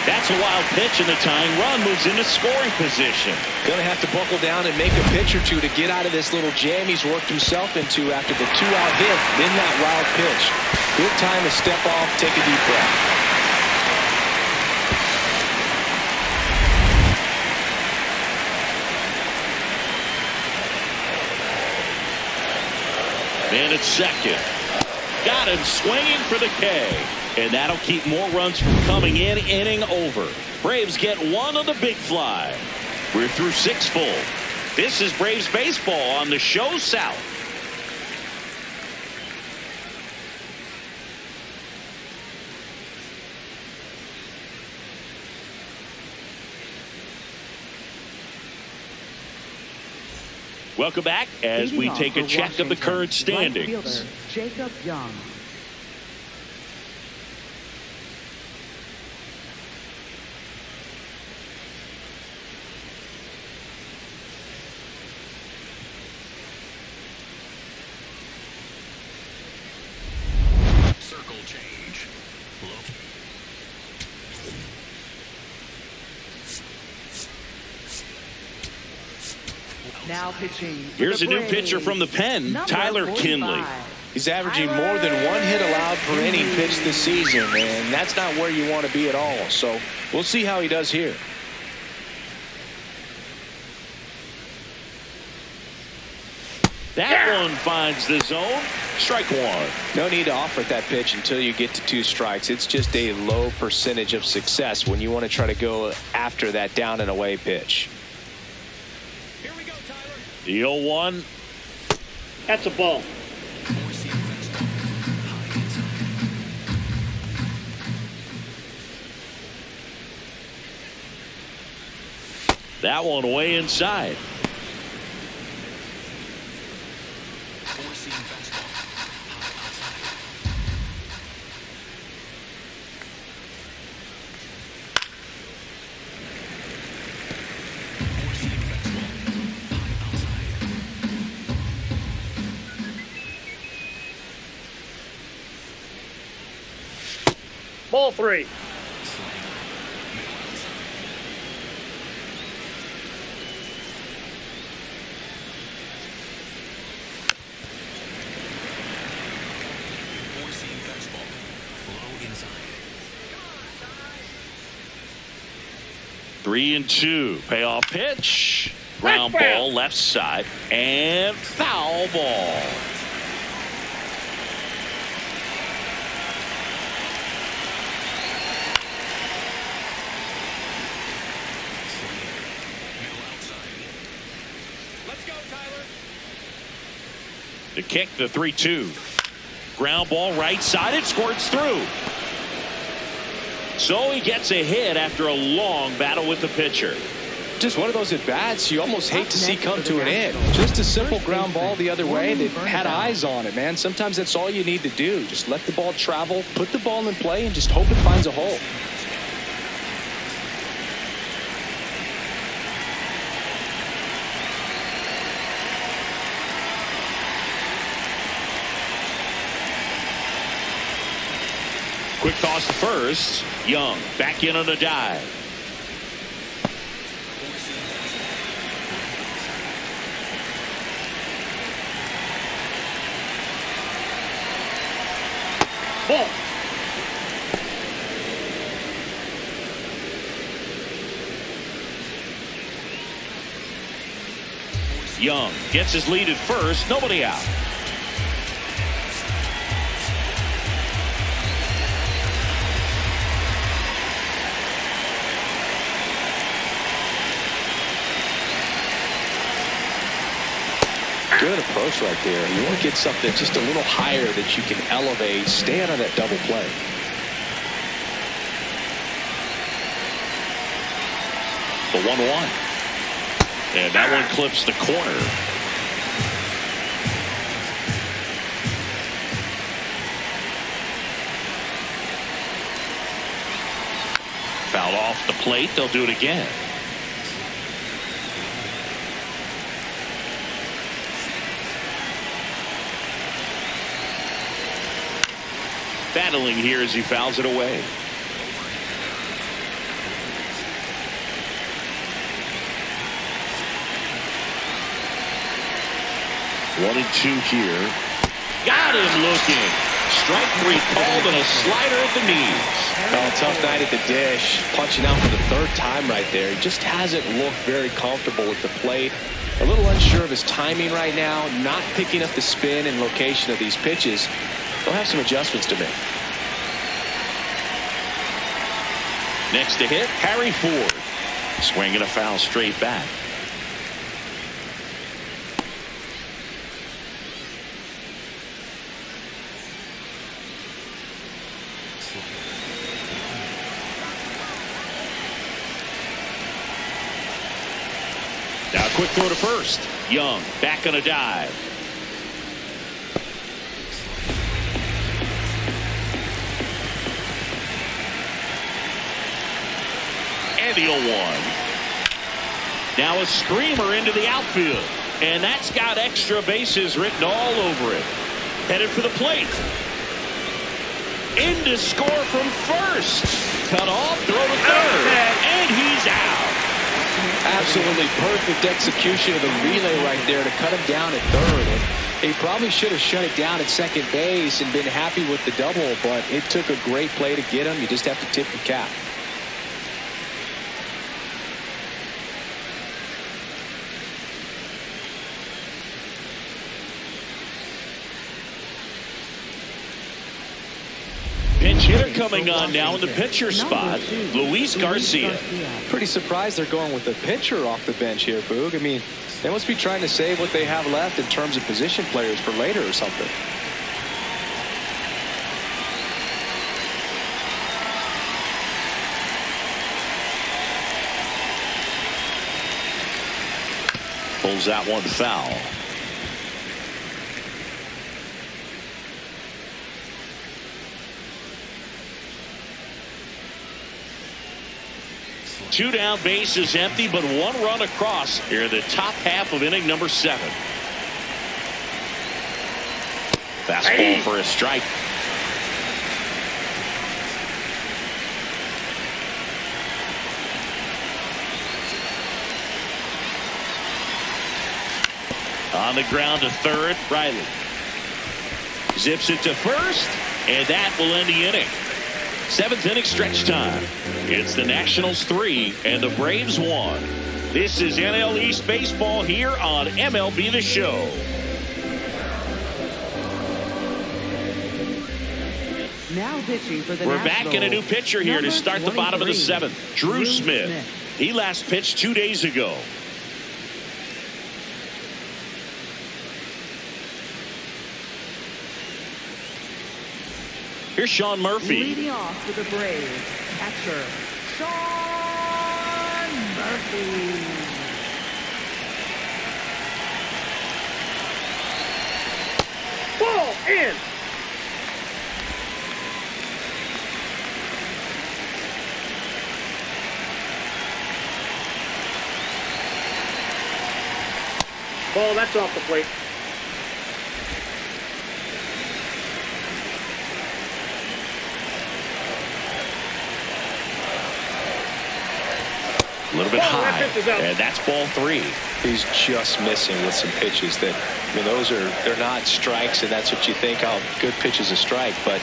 That's a wild pitch, and the tying run moves into scoring position. Going to have to buckle down and make a pitch or two to get out of this little jam he's worked himself into after the 2-out hit. Then that wild pitch. Good time to step off, take a deep breath. Man at second. Got him swinging for the K. And that'll keep more runs from coming in. Inning over. Braves get one on the big fly. We're through 6 full. This is Braves baseball on the Show South. Welcome back as we take a check of the current standings. Right fielder, Jacob Young. Circle change. Now pitching. Here's a new pitcher from the pen, Tyler Kinley. He's averaging more than 1 hit allowed per inning pitched this season, and that's not where you want to be at all. So we'll see how he does here. That one finds the zone. Strike one. No need to offer that pitch until you get to 2 strikes. It's just a low percentage of success when you want to try to go after that down and away pitch. Here we go, Tyler. The 0-1. That's a ball. That one way inside. Ball 3. Three and 2. Payoff pitch. Ground ball left side. And foul ball. Let's go, Tyler. The kick, the 3-2. Ground ball right side. It squirts through. So he gets a hit after a long battle with the pitcher. Just one of those at-bats you almost hate to see come to an end. Just a simple ground ball the other way that had eyes on it, man. Sometimes that's all you need to do. Just let the ball travel, put the ball in play, and just hope it finds a hole. Quick toss to first. Young back in on a dive. Ball. Young gets his lead at first. Nobody out. Good approach right there. You want to get something just a little higher that you can elevate. Stay out of that double play. The 1-1. And that one clips the corner. Fouled off the plate. They'll do it again. Battling here as he fouls it away. One and two here. Got him looking. Strike three called and a slider at the knees. Oh, tough night at the dish. Punching out for the third time right there. He just hasn't looked very comfortable with the plate. A little unsure of his timing right now. Not picking up the spin and location of these pitches. They'll have some adjustments to make. Next to hit, Harry Ford. Swinging a foul straight back. Now a quick throw to first. Young back on a dive. And the 0-1. Now a screamer into the outfield. And that's got extra bases written all over it. Headed for the plate. In to score from first. Cut off, throw to third. And he's out. Absolutely perfect execution of the relay right there to cut him down at third. And he probably should have shut it down at second base and been happy with the double, but it took a great play to get him. You just have to tip your cap. Pinch hitter coming on now in the pitcher spot, Luis Garcia. Pretty surprised they're going with the pitcher off the bench here, Boog. I mean, they must be trying to save what they have left in terms of position players for later or something. Pulls that one foul. Two down, bases empty, but one run across here in the top half of inning number 7. Fastball for a strike. On the ground to third, Riley. Zips it to first, and that will end the inning. 7th inning stretch time. It's the Nationals 3 and the Braves 1. This is NL East baseball here on MLB The Show. Now pitching for the We're Nationals, back in a new pitcher here to start the bottom of the 7th. Drew Smith. He last pitched 2 days ago. Here's Sean Murphy. Leading off for the Braves, catcher Sean Murphy. Ball in. Ball, that's off the plate. A little bit high, and that's ball 3. He's just missing with some pitches that, I mean, they're not strikes, and that's what you think, oh, good pitch is a strike, but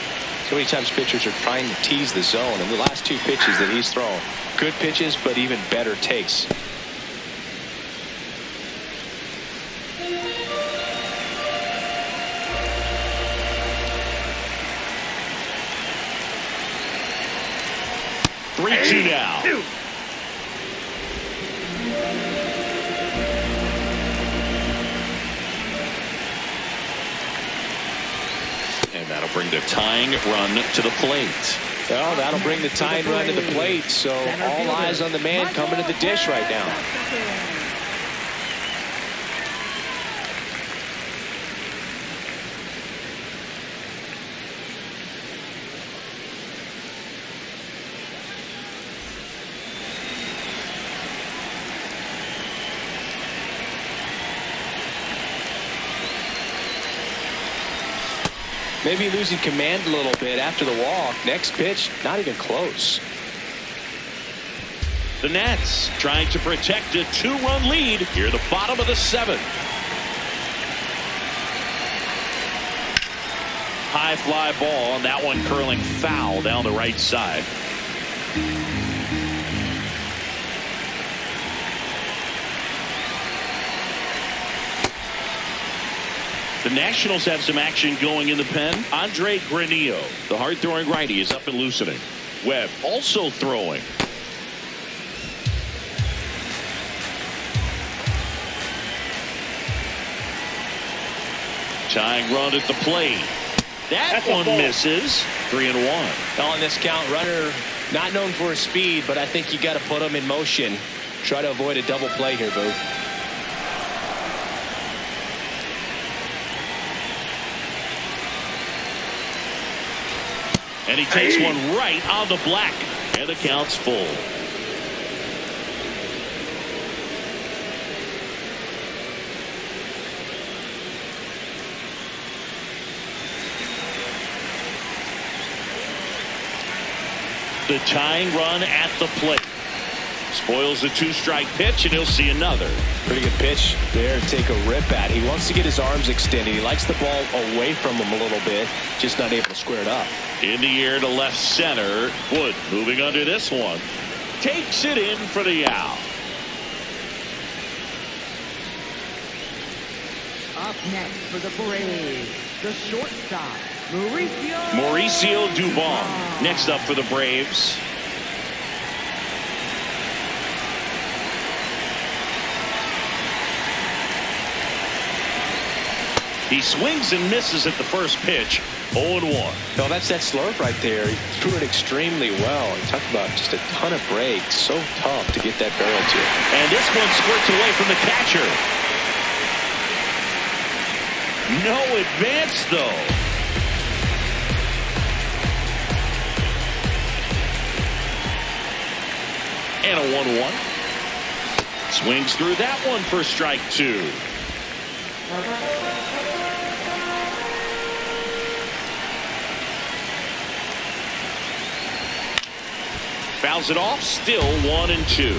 So many times pitchers are trying to tease the zone, and the last two pitches that he's thrown, good pitches, but even better takes. Three-two now. And that'll bring the tying run to the plate. Well, that'll bring the tying run to the plate, so all eyes on the man coming to the dish right now. Maybe losing command a little bit after the walk. Next pitch, not even close. The Nats trying to protect a 2-run lead here at the bottom of the 7th. High fly ball, and that one curling foul down the right side. The Nationals have some action going in the pen. Andre Granillo, the hard-throwing righty, is up and loosening. Webb also throwing. Tying run at the plate. That's one misses. 3-1. On this count, runner not known for his speed, but I think you got to put him in motion. Try to avoid a double play here, Boo. And he takes one right on the black. And the count's full. The tying run at the plate. Spoils the 2-strike pitch, and he'll see another. Pretty good pitch there to take a rip at. He wants to get his arms extended. He likes the ball away from him a little bit, just not able to square it up. In the air to left center. Wood moving under this one. Takes it in for the out. Up next for the Braves, the shortstop, Mauricio Dubon next up for the Braves. He swings and misses at the first pitch. 0-1. No, that's that slurve right there. He threw it extremely well. He talked about just a ton of breaks. So tough to get that barrel to. And this one squirts away from the catcher. No advance, though. And a 1-1. Swings through that one for strike 2. Fouls it off, still 1-2.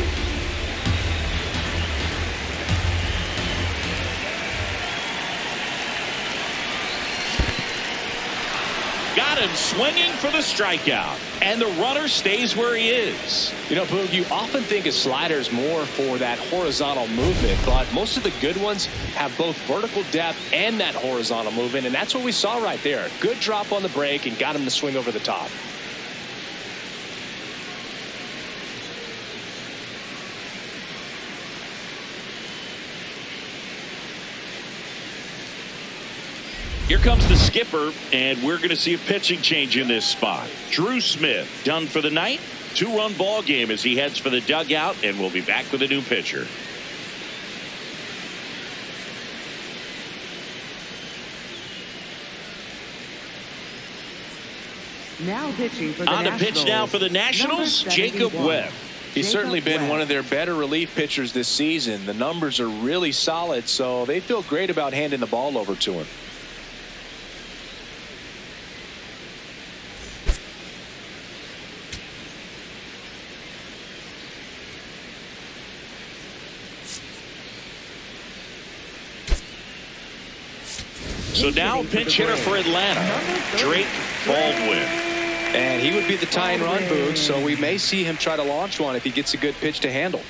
Got him swinging for the strikeout, and the runner stays where he is. You know, Boog, you often think of sliders more for that horizontal movement, but most of the good ones have both vertical depth and that horizontal movement, and that's what we saw right there. Good drop on the break and got him to swing over the top. Here comes the skipper, and we're going to see a pitching change in this spot. Drew Smith done for the night. 2-run ball game as he heads for the dugout, and we'll be back with a new pitcher. Now pitching for the On the Nationals. pitch now for the Nationals, Jacob Webb. He's certainly been one of their better relief pitchers this season. The numbers are really solid, so they feel great about handing the ball over to him. So now pinch hitter for Atlanta, Drake Baldwin. And he would be the tying run, Boog, so we may see him try to launch one if he gets a good pitch to handle.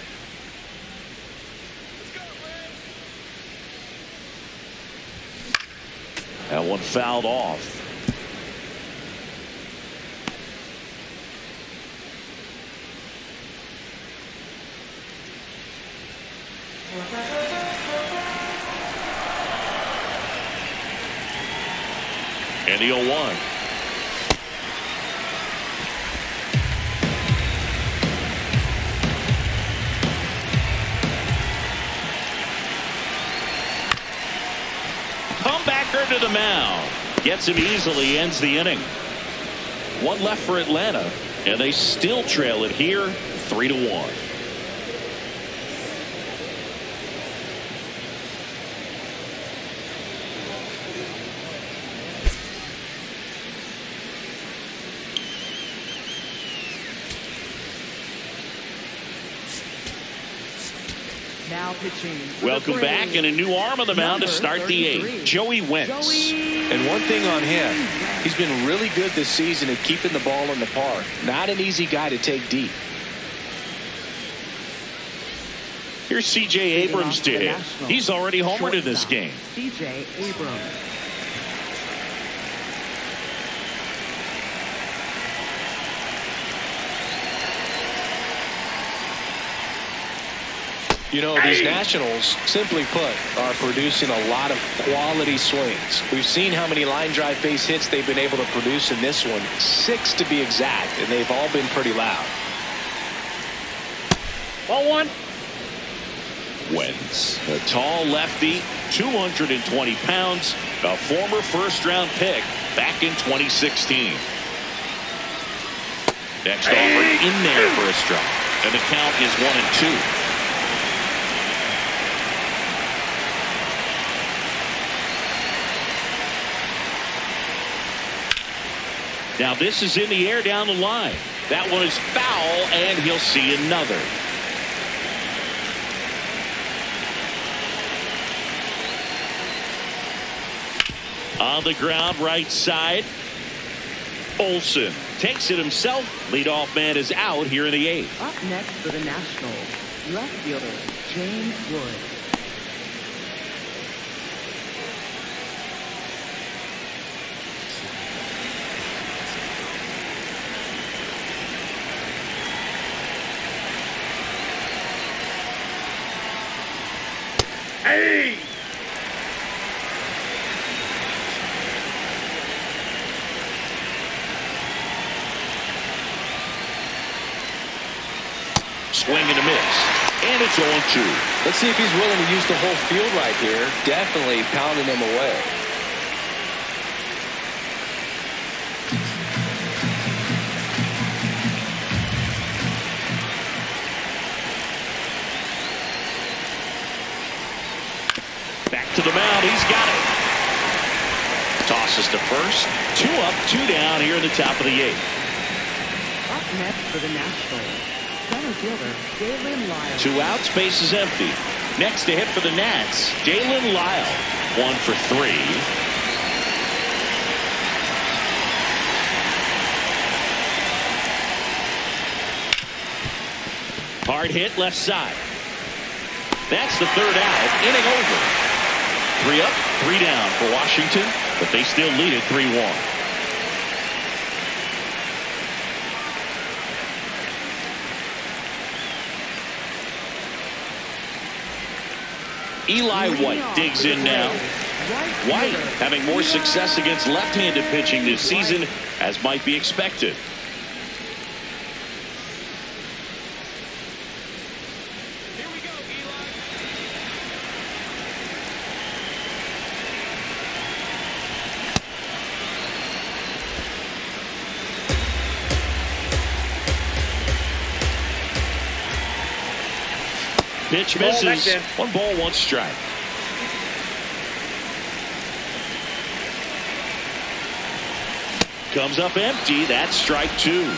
That one fouled off. And the 0-1. Comebacker to the mound. Gets him easily, ends the inning. One left for Atlanta, and they still trail it here 3-1. Now pitching. Welcome back, and a new arm on the mound to start the 8th. Joey Wentz. And one thing on him, he's been really good this season at keeping the ball in the park. Not an easy guy to take deep. Here's C.J. Abrams to hit. He's already homered in this game. C.J. Abrams. You know, these Nationals, simply put, are producing a lot of quality swings. We've seen how many line drive base hits they've been able to produce in this one. 6 to be exact, and they've all been pretty loud. Ball 1. Wentz, a tall lefty, 220 pounds, a former first-round pick back in 2016. Next offer in there for a strike, and the count is 1-2. Now this is in the air down the line. That one is foul, and he'll see another. On the ground, right side. Olsen takes it himself. Leadoff man is out here in the 8th. Up next for the Nationals, left fielder James Wood. Hey! Swing and a miss. And it's 0-2. Let's see if he's willing to use the whole field right here. Definitely pounding him away. Back to the mound. He's got it. Tosses to first. 2 up, 2 down here in the top of the 8th. Up next for the Nationals, center fielder Dalen Lyle. 2 outs, base is empty. Next to hit for the Nats, Dalen Lyle. 1 for 3. Hard hit left side. That's the 3rd out. Inning over. 3 up, 3 down for Washington, but they still lead it 3-1. Eli White digs in now. White having more success against left-handed pitching this season, as might be expected. Here we go, Eli. Pitch Ball, misses. that's in. 1 ball, 1 strike. Comes up empty. That's strike 2.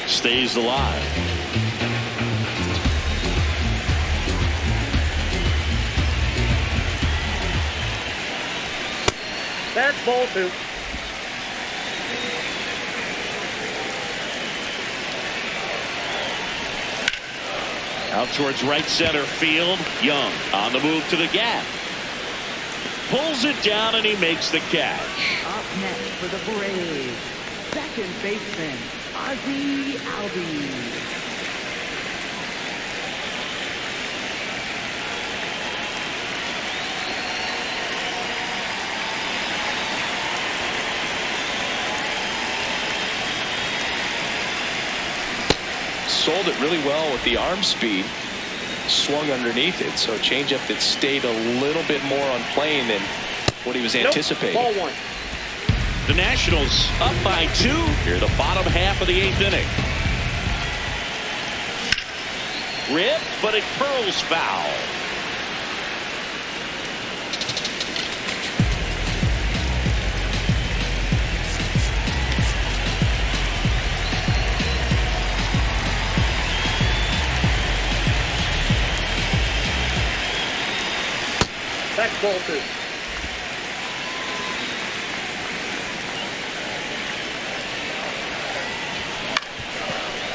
Stays alive. That's ball 2. Out towards right center field. Young on the move to the gap. Pulls it down and he makes the catch. Up next for the Braves, second baseman, Ozzie Albies. Sold it really well with the arm speed. Swung underneath it, so changeup that stayed a little bit more on plane than what he was anticipating. Ball 1. The Nationals up by 2 here, the bottom half of the 8th inning. Rip, but it curls foul. That's ball 2.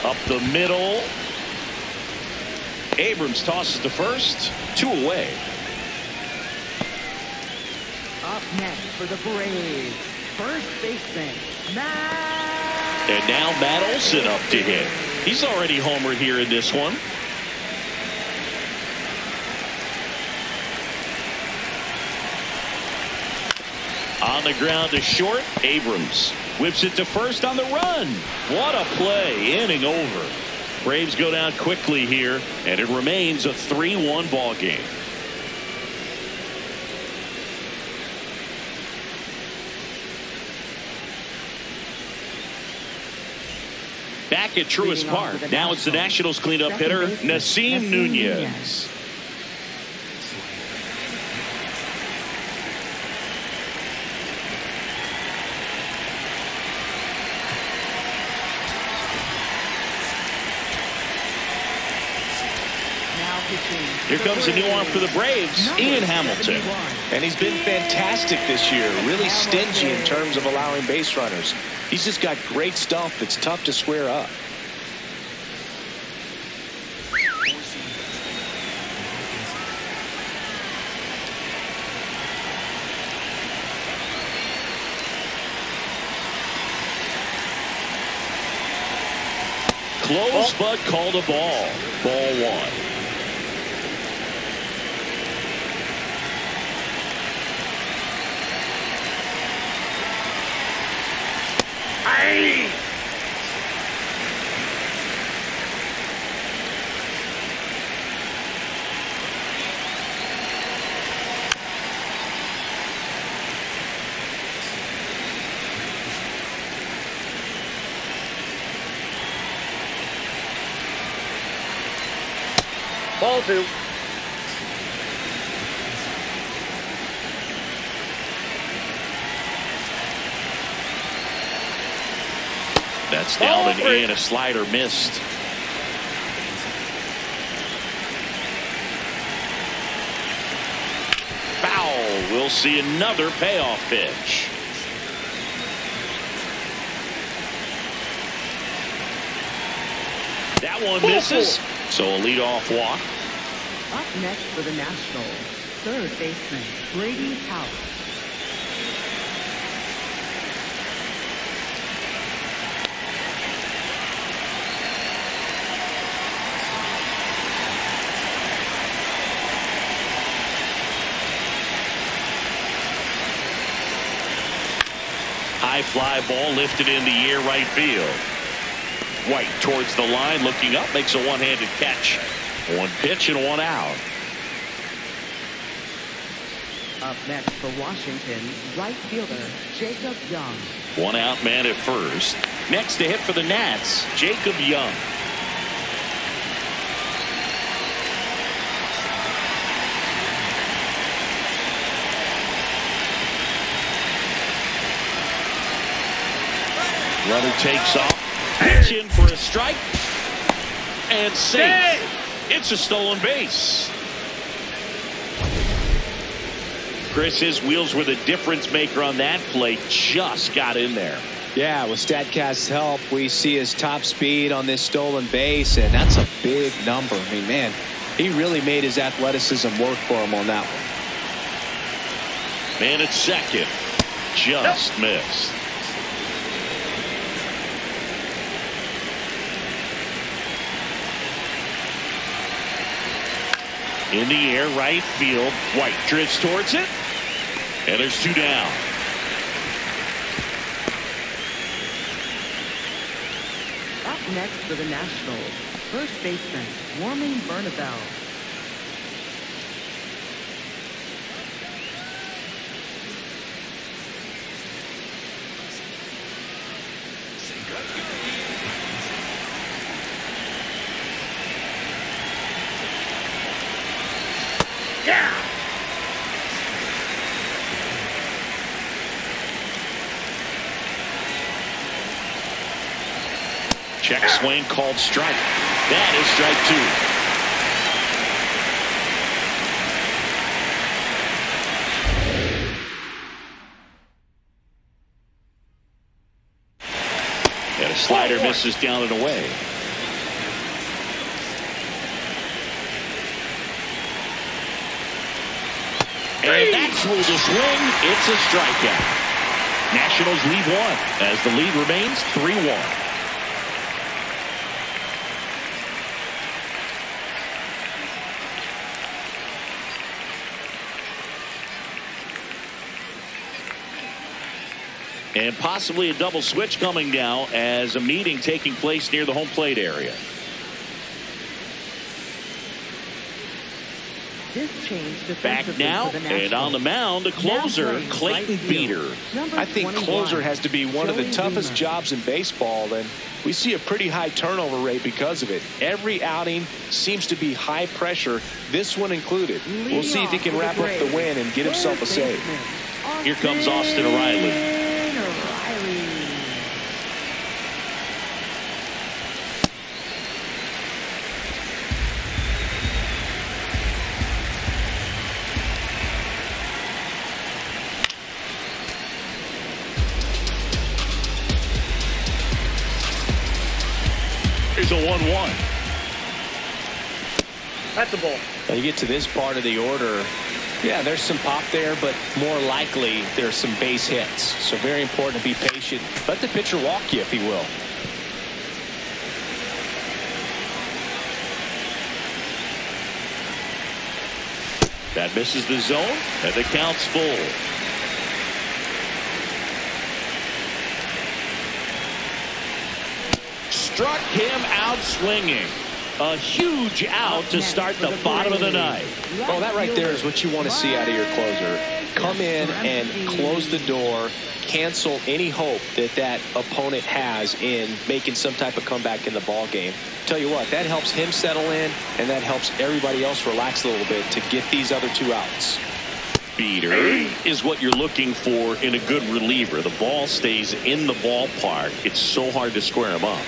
Up the middle. Abrams tosses to first. 2 away. Up next for the Braves, first baseman, Matt. And now Matt Olson up to hit. He's already homered here in this one. On the ground to short. Abrams whips it to first on the run. What a play. Inning over. Braves go down quickly here, and it remains a 3-1 ball game. Back at Truist Park. Now it's the Nationals cleanup hitter, Nasim Nunez. Here comes a new arm for the Braves, Ian Hamilton. And he's been fantastic this year, really stingy in terms of allowing base runners. He's just got great stuff that's tough to square up. Close, but called a ball. Ball 1. Ball 2. That's down and in. A slider missed. Foul. We'll see another payoff pitch. That one misses. So a leadoff walk. Up next for the Nationals, third baseman, Brady House. High fly ball lifted in the air, right field. White towards the line, looking up, makes a one-handed catch. One pitch and one out. Up next for Washington, right fielder, Jacob Young. One out man at first. Next to hit for the Nats, Jacob Young. Runner takes off. Pitch in for a strike. And safe. It's a stolen base. Chris, his wheels were the difference maker on that play. Just got in there. Yeah, with StatCast's help, we see his top speed on this stolen base, and that's a big number. I mean, man, he really made his athleticism work for him on that one. Man at second. Just missed. In the air, right field. White drifts towards it. And there's 2 down. Up next for the Nationals, first baseman, Warming Bernabel. Check swing called strike. That is strike 2. And a slider misses down and away. And that's ruled a swing. It's a strikeout. Nationals lead 1 as the lead remains 3-1. And possibly a double switch coming now as a meeting taking place near the home plate area. This change Back now, and on the mound, the closer, Clayton Beeter. I think closer has to be one of the toughest jobs in baseball, and we see a pretty high turnover rate because of it. Every outing seems to be high pressure, this one included. We'll see if he can wrap up the win and get himself a save. Here comes Austin O'Reilly. Here's a 1-1. That's a ball. Now you get to this part of the order. Yeah, there's some pop there, but more likely there's some base hits. So very important to be patient. Let the pitcher walk you, if he will. That misses the zone, and the count's full. Struck him out swinging. A huge out to start the bottom of the ninth. Oh, that right there is what you want to see out of your closer. Come in and close the door, cancel any hope that that opponent has in making some type of comeback in the ball game. Tell you what, that helps him settle in, and that helps everybody else relax a little bit to get these other 2 outs. Beater is what you're looking for in a good reliever. The ball stays in the ballpark. It's so hard to square him up.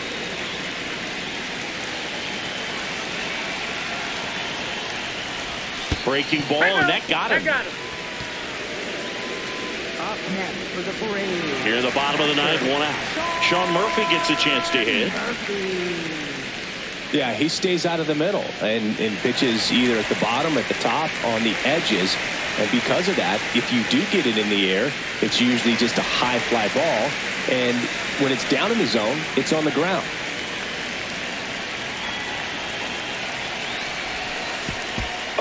Breaking ball, and that got him. Up next for the Braves. Here in the bottom of the ninth, 1 out. Sean Murphy gets a chance to hit. Yeah, he stays out of the middle and pitches either at the bottom, at the top, on the edges. And because of that, if you do get it in the air, it's usually just a high fly ball. And when it's down in the zone, it's on the ground.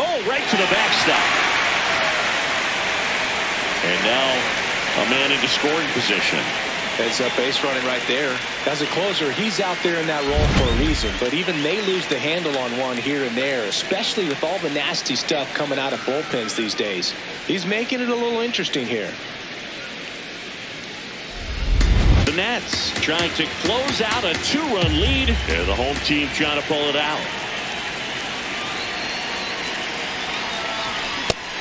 Oh, right to the backstop. And now a man into scoring position. Heads up base running right there. As a closer, he's out there in that role for a reason. But even they lose the handle on one here and there, especially with all the nasty stuff coming out of bullpens these days. He's making it a little interesting here. The Nats trying to close out a 2-run lead. They're the home team trying to pull it out.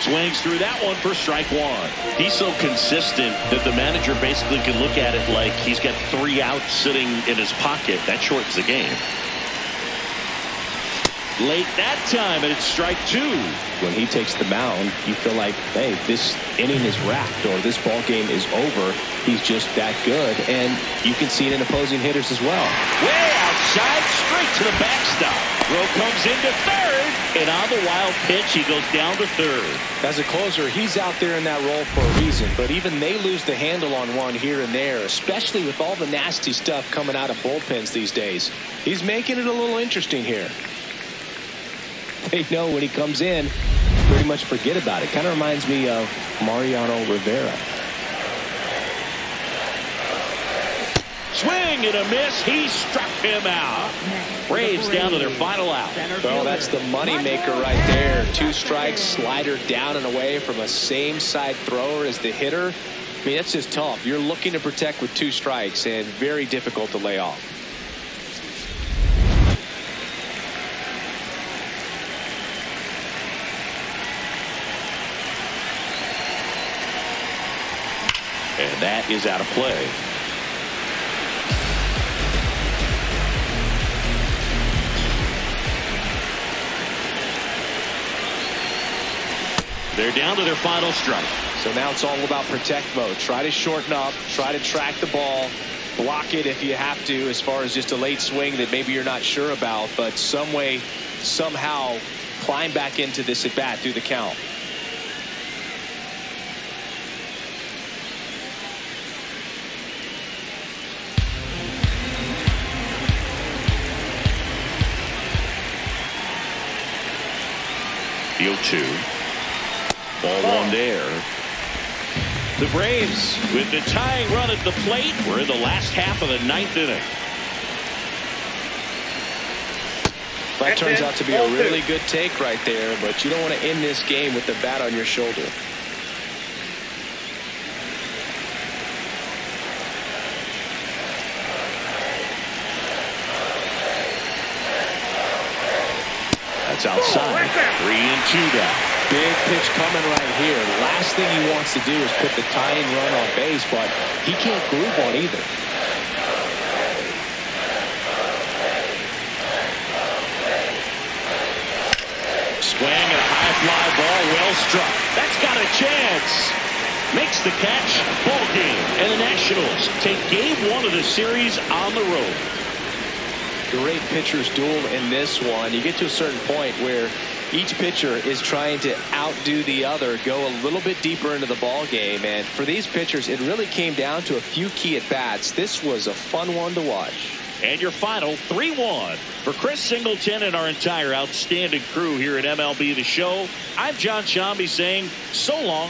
Swings through that one for strike 1. He's so consistent that the manager basically can look at it like he's got 3 outs sitting in his pocket. That shortens the game. late that time, and it's strike 2. When he takes the mound, you feel like, hey, this inning is wrapped or this ball game is over. He's just that good, and you can see it in opposing hitters as well. Way outside, straight to the backstop. Throw comes into third, and on the wild pitch, he goes down to third. As a closer, he's out there in that role for a reason, but even they lose the handle on one here and there, especially with all the nasty stuff coming out of bullpens these days. He's making it a little interesting here. They know when he comes in, pretty much forget about it. Kind of reminds me of Mariano Rivera. Swing and a miss. He struck him out. Braves down to their final out. Well, that's the moneymaker right there. 2 strikes, slider down and away from a same side thrower as the hitter. I mean, that's just tough. You're looking to protect with 2 strikes and very difficult to lay off. And that is out of play. They're down to their final strike. So now it's all about protect mode. Try to shorten up, try to track the ball, block it if you have to, as far as just a late swing that maybe you're not sure about, but some way, somehow climb back into this at bat through the count. The 0-2. Ball 1 there. The Braves with the tying run at the plate. We're in the last half of the 9th inning. That turns out to be a really good take right there, but you don't want to end this game with the bat on your shoulder. That's outside. 3-2 down. Big pitch coming right here. Last thing he wants to do is put the tying run on base, but he can't groove on either. Swing and a high fly ball, well struck. That's got a chance. Makes the catch. Ball game. And the Nationals take game 1 of the series on the road. Great pitchers duel in this one. You get to a certain point where each pitcher is trying to outdo the other, go a little bit deeper into the ball game, and for these pitchers it really came down to a few key at bats. This was a fun one to watch. And your final 3-1 for Chris Singleton and our entire outstanding crew here at MLB The Show. I'm John Shambi saying so long